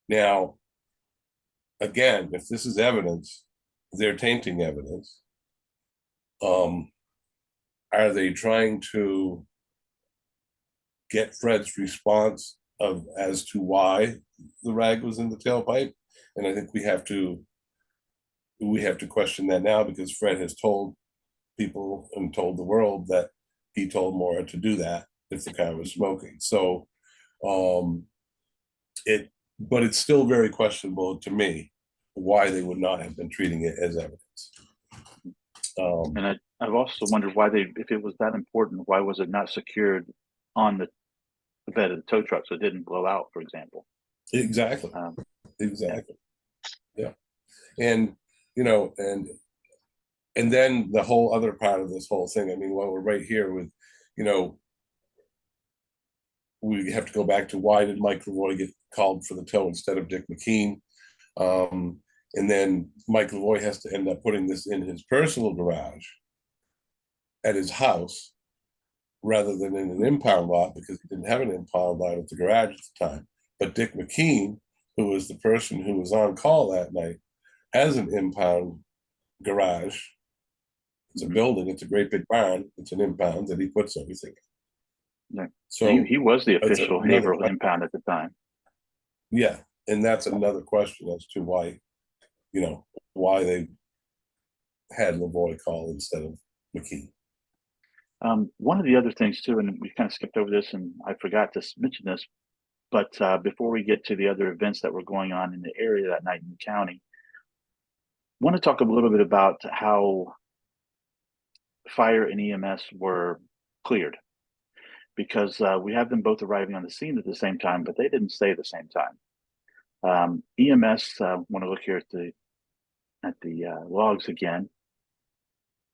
Now, again, if this is evidence, they're tainting evidence. Are they trying to get Fred's response as to why the rag was in the tailpipe? And I think we have to question that now, because Fred has told people and told the world that he told Maura to do that if the car was smoking. So but it's still very questionable to me why they would not have been treating it as evidence. And I've also wondered why if it was that important, why was it not secured on the bed of the tow truck so it didn't blow out, for example? Exactly. Exactly. Yeah. And and then the whole other part of this whole thing, I mean, while we're right here with, we have to go back to why did Mike Lavoie get called for the tow instead of Dick McKean? And then Mike Lavoie has to end up putting this in his personal garage at his house rather than in an impound lot, because he didn't have an impound lot at the garage at the time. But Dick McKean, who was the person who was on call that night, has an impound garage. It's a building, it's a great big barn, it's an impound that he puts everything in. Yeah. So he was the official Haverhill impound at the time. Yeah, and that's another question as to why they had Lavoie call instead of McKean. One of the other things too, and we kind of skipped over this and I forgot to mention this, but before we get to the other events that were going on in the area that night in the county, I want to talk a little bit about how fire and EMS were cleared, because we have them both arriving on the scene at the same time, but they didn't stay at the same time. EMS, want to look here at the logs again,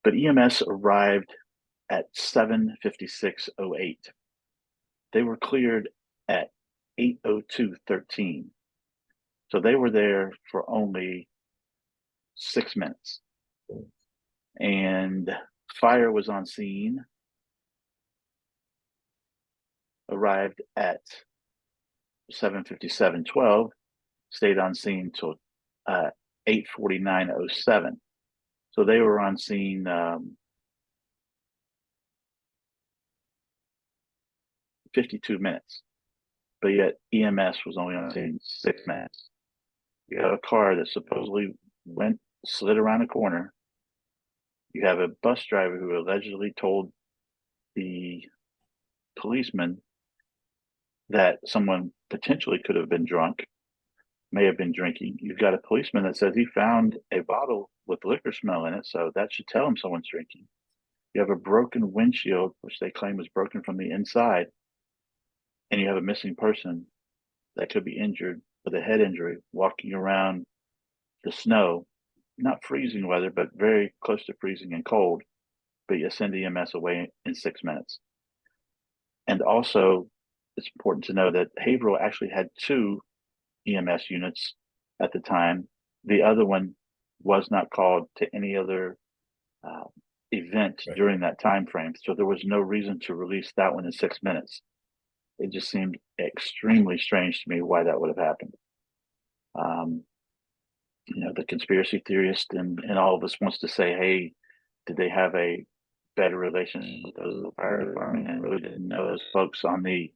but EMS arrived at 7:56:08. They were cleared at 8:02:13. So they were there for only 6 minutes. And fire was on scene, arrived at 7:57:12, stayed on scene till 8:49:07. So they were on scene 52 minutes, but yet EMS was only on scene 6 minutes. You have a car that supposedly slid around a corner. You have a bus driver who allegedly told the policeman that someone potentially could have been drunk, may have been drinking. You've got a policeman that says he found a bottle with liquor smell in it, so that should tell him someone's drinking. You have a broken windshield, which they claim was broken from the inside, and you have a missing person that could be injured with a head injury walking around the snow, not freezing weather, but very close to freezing and cold, but you send EMS away in 6 minutes. And also, it's important to know that Haverhill actually had 2 EMS units at the time. The other one was not called to any other event during that time frame, so there was no reason to release that one in 6 minutes. It just seemed extremely strange to me why that would have happened. The conspiracy theorist and all of us wants to say, hey, did they have a better relationship with those of the fire department and really didn't know those folks on the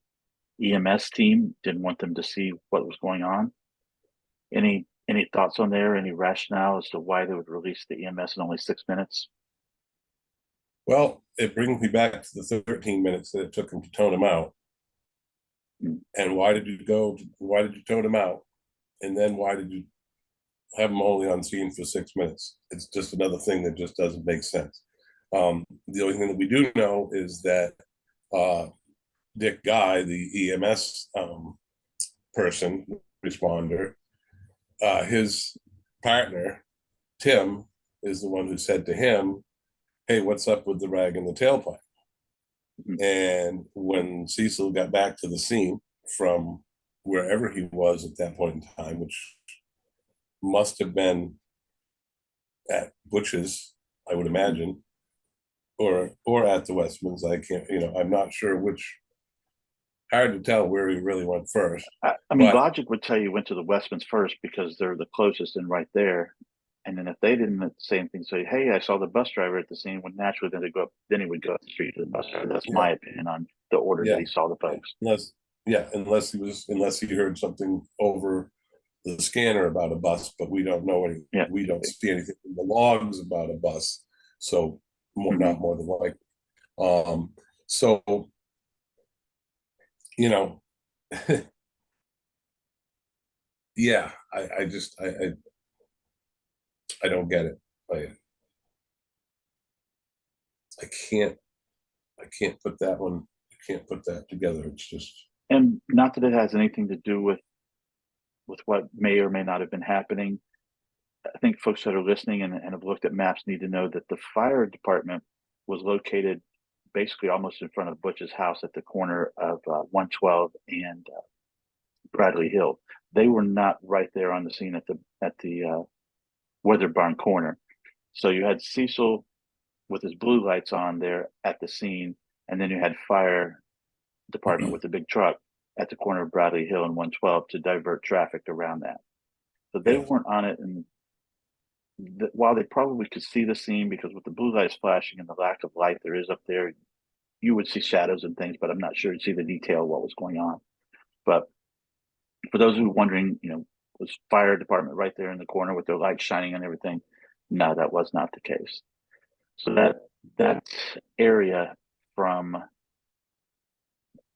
EMS team, didn't want them to see what was going on? Any thoughts on there? Any rationale as to why they would release the EMS in only 6 minutes? Well, it brings me back to the 13 minutes that it took him to tone him out. And why did you tone him out? And then why did you have him only on scene for 6 minutes? It's just another thing that just doesn't make sense. The only thing that we do know is that Dick Guy, the EMS person, responder, his partner, Tim, is the one who said to him, hey, what's up with the rag in the tailpipe? And when Cecil got back to the scene from wherever he was at that point in time, which must have been at Butch's, I would imagine, or at the Westmans. I can't, I'm not sure which. Hard to tell where he really went first. I mean, logic would tell you went to the Westmans first because they're the closest and right there. And then if they didn't say anything, say, "Hey, I saw the bus driver at the scene," would naturally then he would go up the street to the bus driver. That's my opinion on the order that he saw the folks. Unless he heard something over the scanner about a bus, but we don't know any. We don't see anything in the logs about a bus, so not more than likely. So yeah, I just I don't get it. I can't put that one. I can't put that together. It's just, and not that it has anything to do with what may or may not have been happening. I think folks that are listening and have looked at maps need to know that the fire department was located basically almost in front of Butch's house at the corner of 112 and Bradley Hill. They were not right there on the scene at the Weather Barn corner. So you had Cecil with his blue lights on there at the scene, and then you had fire department with the big truck at the corner of Bradley Hill and 112 to divert traffic around that. So they weren't on it, and while they probably could see the scene because with the blue lights flashing and the lack of light there is up there, you would see shadows and things, but I'm not sure you'd see the detail of what was going on. But for those who are wondering, was fire department right there in the corner with their lights shining and everything? No, that was not the case. So that area from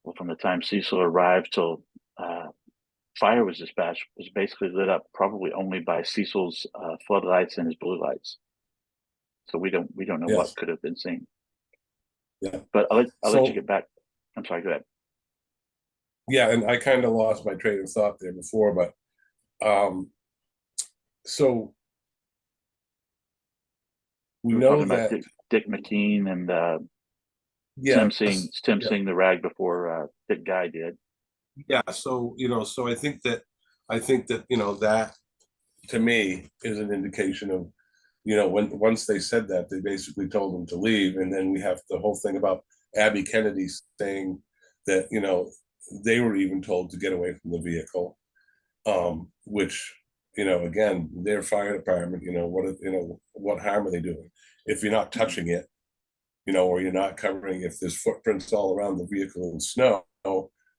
the time Cecil arrived till fire was dispatched was basically lit up probably only by Cecil's floodlights and his blue lights. So we don't know what could have been seen. Yeah, but I'll let you get back. I'm sorry. Go ahead. Yeah, and I kind of lost my train of thought there before, but so we know that Dick McKean and Tim seeing the rag before Dick Guy did. Yeah, so so I think that that to me is an indication of once they said that, they basically told them to leave, and then we have the whole thing about Abby Kennedy saying that they were even told to get away from the vehicle, which again, their fire department, what harm are they doing if you're not touching it, or you're not covering, if there's footprints all around the vehicle in snow,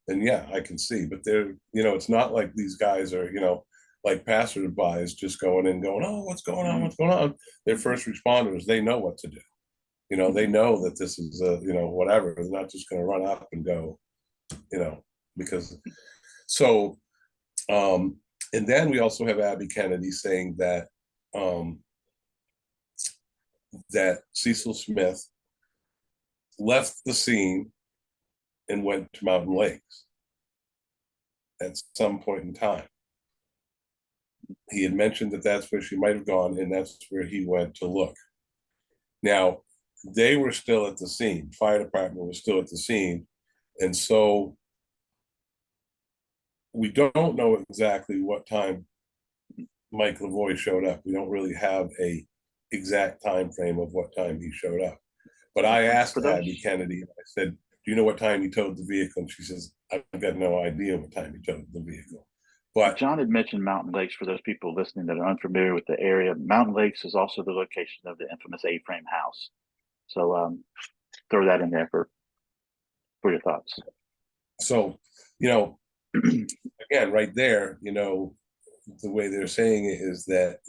then yeah, I can see. But they're it's not like these guys are like passersby just going in going, oh, what's going on. They're first responders. They know what to do. They know that this is whatever. They're not just going to run up and go, because so and then we also have Abby Kennedy saying that that Cecil Smith left the scene and went to Mountain Lakes at some point in time. He had mentioned that that's where she might have gone, and that's where he went to look. Now, they were still at the scene. Fire department was still at the scene. And so we don't know exactly what time Mike Lavoie showed up. We don't really have a exact time frame of what time he showed up. But I asked Abby Kennedy, I said, do you know what time he towed the vehicle? And she says, I've got no idea what time he towed the vehicle. But John had mentioned Mountain Lakes. For those people listening that are unfamiliar with the area, Mountain Lakes is also the location of the infamous A-frame house. So throw that in there for your thoughts. So, again, right there, the way they're saying it is that,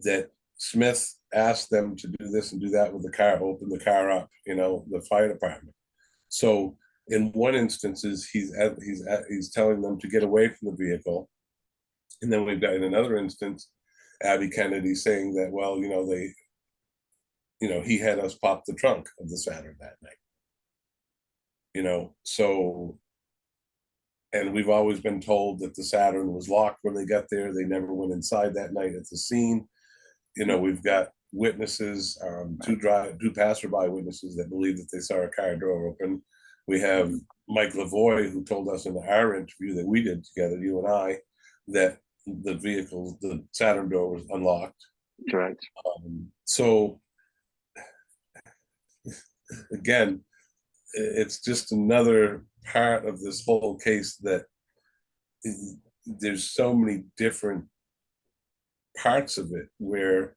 that Smith asked them to do this and do that with the car, open the car up, the fire department. So in one instance, he's telling them to get away from the vehicle, and then we've got in another instance, Abby Kennedy saying that, well, he had us pop the trunk of the Saturn that night. So, and we've always been told that the Saturn was locked when they got there. They never went inside that night at the scene. We've got witnesses, two passerby witnesses that believe that they saw a car door open. We have Mike Lavoie, who told us in our interview that we did together, you and I, that the Saturn door was unlocked. Correct. So again, it's just another part of this whole case that there's so many different parts of it where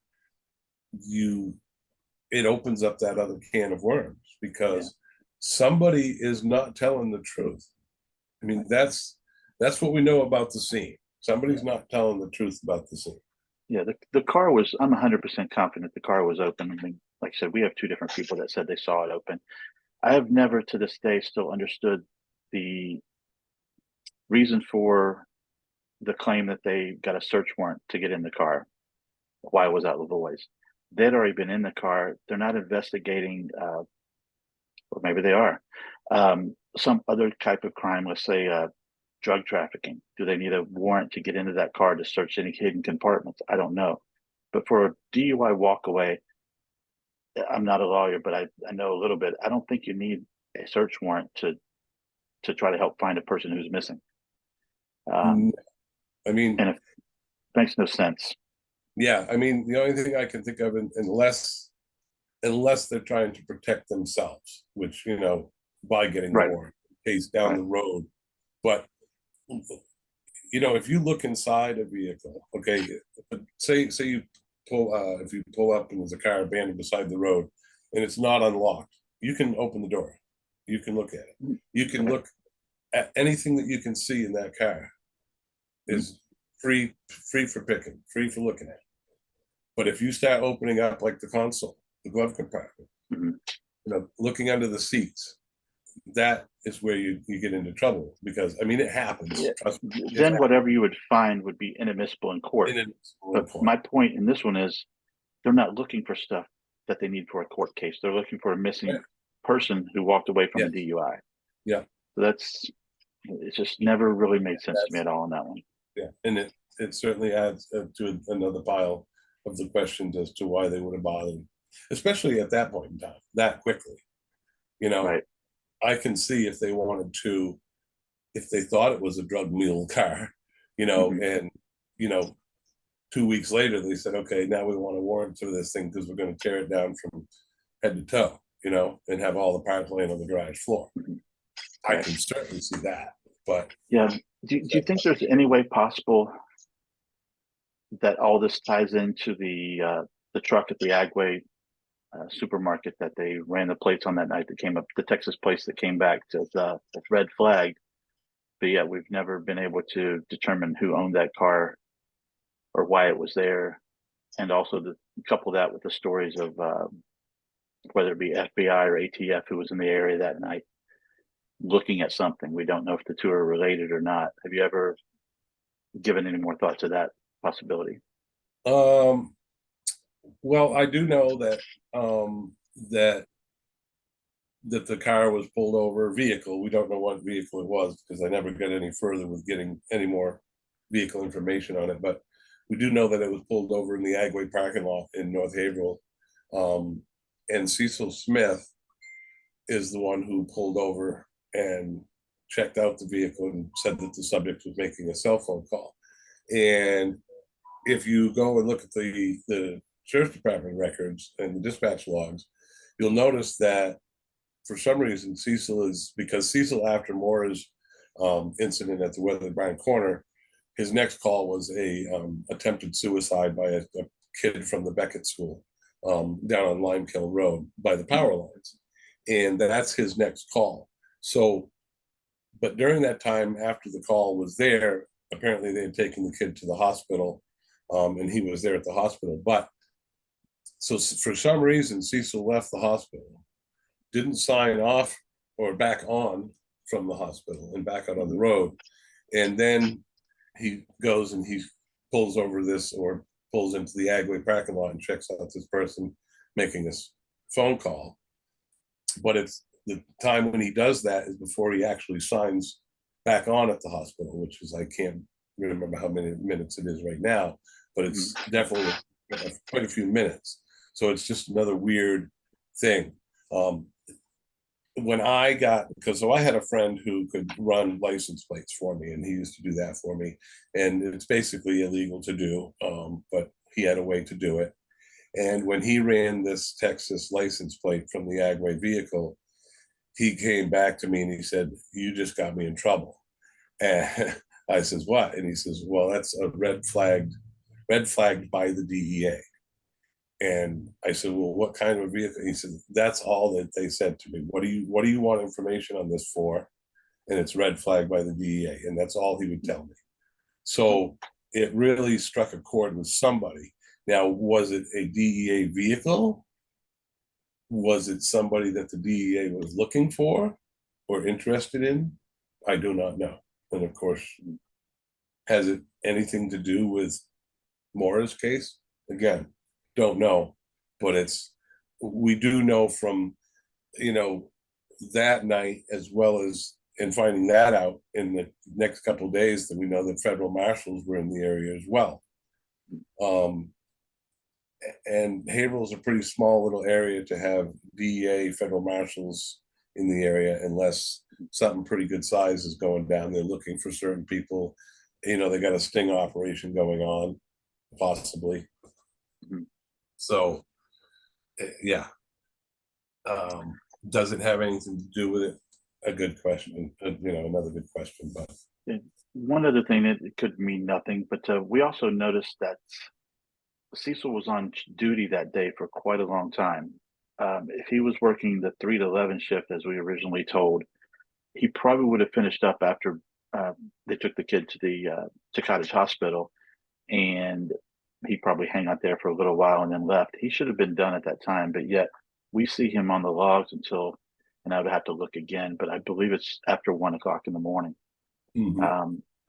it opens up that other can of worms, because somebody is not telling the truth. I mean, that's what we know about the scene. Somebody's not telling the truth about the scene. Yeah, the car was, I'm 100% confident the car was open. I mean, like I said, we have two different people that said they saw it open. I have never to this day still understood the reason for the claim that they got a search warrant to get in the car. Why was that Lavoie's? They'd already been in the car. They're not investigating, or maybe they are, some other type of crime, let's say drug trafficking. Do they need a warrant to get into that car to search any hidden compartments? I don't know. But for a DUI walk away, I'm not a lawyer, but I know a little bit. I don't think you need a search warrant to try to help find a person who's missing. I mean, and it makes no sense. Yeah, I mean, the only thing I can think of, unless they're trying to protect themselves, which, by getting the warrant case down the road. But if you look inside a vehicle, okay, say you pull if you pull up and there's a car abandoned beside the road and it's not unlocked, you can open the door. You can look at it. You can look at anything that you can see in that car is free for picking, free for looking at. But if you start opening up like the console, the glove compartment, looking under the seats, that is where you get into trouble, because it happens. Yeah. Then whatever you would find would be inadmissible in court. My point in this one is they're not looking for stuff that they need for a court case. They're looking for a missing person who walked away from a DUI. Yeah. So it just never really made sense to me at all on that one. Yeah. And it certainly adds to another pile of the questions as to why they would have bothered, especially at that point in time, that quickly. Right. I can see if they wanted to, if they thought it was a drug mule car, and 2 weeks later they said, okay, now we want a warrant for this thing because we're going to tear it down from head to toe, and have all the parts laying on the garage floor. I can certainly see that. But yeah, do you think there's any way possible that all this ties into the truck at the Agway supermarket that they ran the plates on that night that came up, the Texas place that came back to the red flag? But yeah, we've never been able to determine who owned that car or why it was there. And also to couple that with the stories of whether it be FBI or ATF who was in the area that night looking at something. We don't know if the two are related or not. Have you ever given any more thought to that possibility? Well, I do know that that the car was pulled over. Vehicle, we don't know what vehicle it was because I never got any further with getting any more vehicle information on it. But we do know that it was pulled over in the Agway parking lot in North Haverhill. And Cecil Smith is the one who pulled over and checked out the vehicle and said that the subject was making a cell phone call. And if you go and look at the sheriff's department records and the dispatch logs, you'll notice that for some reason Cecil, after Maura's incident at the Weatherly Bryan Corner, his next call was a attempted suicide by a kid from the Beckett School down on Limekill Road by the power lines. And that's his next call. So, but during that time after the call was there, apparently they had taken the kid to the hospital, and he was there at the hospital. But so for some reason, Cecil left the hospital, didn't sign off or back on from the hospital and back out on the road. And then he goes and he pulls over this, or pulls into the Agway parking lot and checks out this person making this phone call. But it's the time when he does that is before he actually signs back on at the hospital, which is, I can't remember how many minutes it is right now, but it's definitely quite a few minutes. So it's just another weird thing. When I got, because so I had a friend who could run license plates for me, and he used to do that for me. And it's basically illegal to do, but he had a way to do it. And when he ran this Texas license plate from the Agway vehicle, he came back to me and he said, "You just got me in trouble." And I says, "What?" And he says, "Well, that's a red flagged by the DEA." And I said, "Well, what kind of vehicle?" He said, "That's all that they said to me. What do you want information on this for?" And it's red flagged by the DEA. And that's all he would tell me. So it really struck a chord with somebody. Now, was it a DEA vehicle? Was it somebody that the DEA was looking for or interested in? I do not know. And of course, has it anything to do with Maura's case? Again, don't know. But we do know from, that night, as well as in finding that out in the next couple of days, that we know that federal marshals were in the area as well. And Haverhill is a pretty small little area to have DEA, federal marshals in the area, unless something pretty good size is going down. They're looking for certain people. They got a sting operation going on, possibly. So, yeah. Does it have anything to do with it? A good question. Another good question. But one other thing, that it could mean nothing, but we also noticed that Cecil was on duty that day for quite a long time. If he was working the 3 to 11 shift, as we originally told, he probably would have finished up after they took the kid to the to Cottage Hospital, and he probably hang out there for a little while and then left. He should have been done at that time, but yet we see him on the logs until, and I would have to look again, but I believe it's after 1 o'clock in the morning.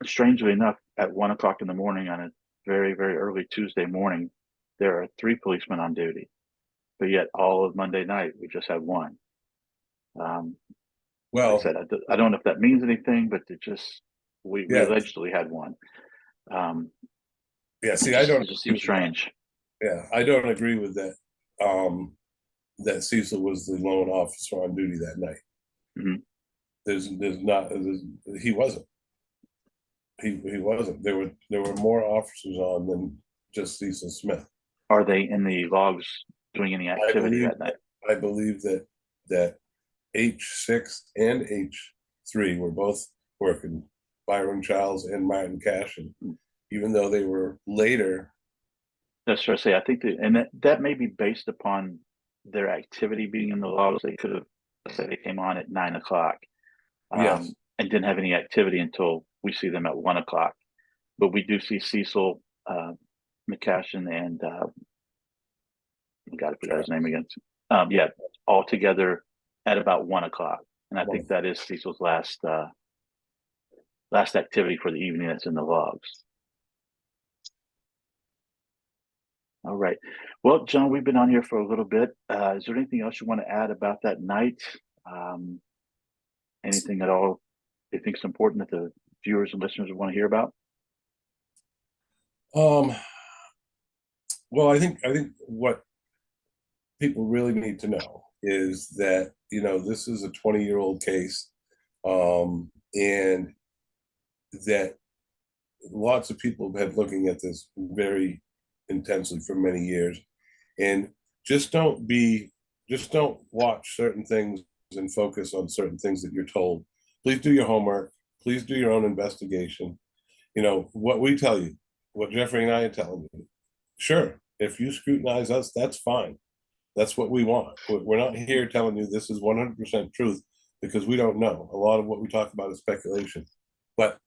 Strangely enough, at 1 o'clock in the morning on a very, very early Tuesday morning, there are 3 policemen on duty, but yet all of Monday night, we just had 1. Well, like I said, I don't know if that means anything, but we allegedly had 1. See, I don't. It just seems strange. Yeah, I don't agree with that. That Cecil was the lone officer on duty that night. He wasn't. He wasn't. There were more officers on than just Cecil Smith. Are they in the logs doing any activity that night? I believe that H6 and H3 were both working. Byron Childs and Martin Cashin, even though they were later. That's what I say. I think that may be based upon their activity being in the logs. They could have said they came on at 9 o'clock, Yes. and didn't have any activity until we see them at 1 o'clock. But we do see Cecil, McCashin, and I got to forget his name again. All together at about 1 o'clock, and I think that is Cecil's last activity for the evening. That's in the logs. All right. Well, John, we've been on here for a little bit. Is there anything else you want to add about that night? Anything at all you think is important that the viewers and listeners want to hear about? Well, I think what people really need to know is that this is a 20-year-old case, and that lots of people have been looking at this very intensely for many years, and just don't watch certain things and focus on certain things that you're told. Please do your homework. Please do your own investigation. What we tell you, what Jeffrey and I are telling you. Sure, if you scrutinize us, that's fine. That's what we want. We're not here telling you this is 100% truth, because we don't know. A lot of what we talk about is speculation. But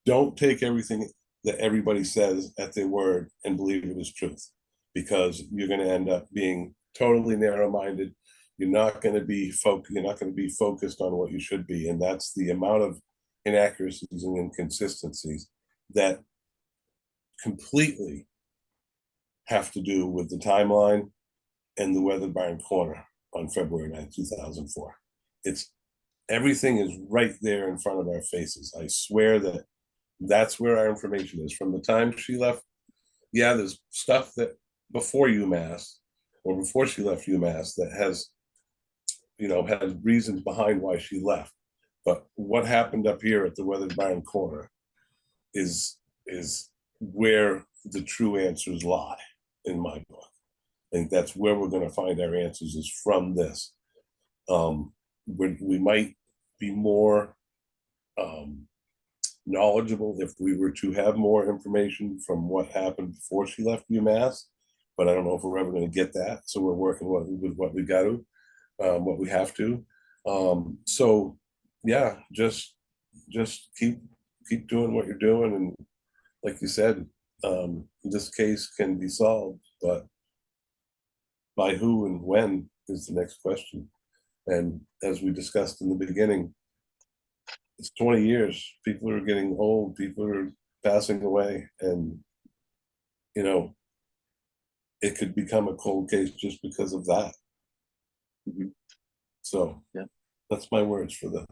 don't take everything that everybody says at their word and believe it is truth, because you're going to end up being totally narrow-minded. You're not going to be focused on what you should be, and that's the amount of inaccuracies and inconsistencies that completely have to do with the timeline and the weather barn corner on February 9th, 2004. Everything is right there in front of our faces. I swear that's where our information is. From the time she left, there's stuff that before UMass, or before she left UMass that has, had reasons behind why she left. But what happened up here at the Weathered Barn Corner is where the true answers lie, in my book. I think that's where we're going to find our answers, is from this. We might be more knowledgeable if we were to have more information from what happened before she left UMass, but I don't know if we're ever going to get that. So we're working with what we got to, what we have to. So yeah, just keep doing what you're doing, and like you said, this case can be solved, but by who and when is the next question. And as we discussed in the beginning, it's 20 years. People are getting old. People are passing away, and it could become a cold case just because of that. Mm-hmm. So yeah, that's my words for the.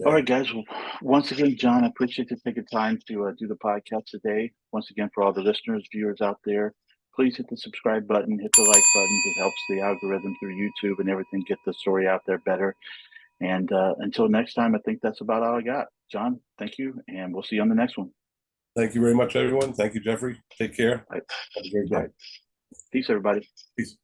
All right, guys. Well, once again, John, I appreciate you taking time to do the podcast today. Once again, for all the listeners, viewers out there, please hit the subscribe button, hit the like button. It helps the algorithm through YouTube and everything get the story out there better. And until next time, I think that's about all I got. John, thank you, and we'll see you on the next one. Thank you very much, everyone. Thank you, Jeffrey. Take care. Right. Have a great day. Right. Peace, everybody. Peace.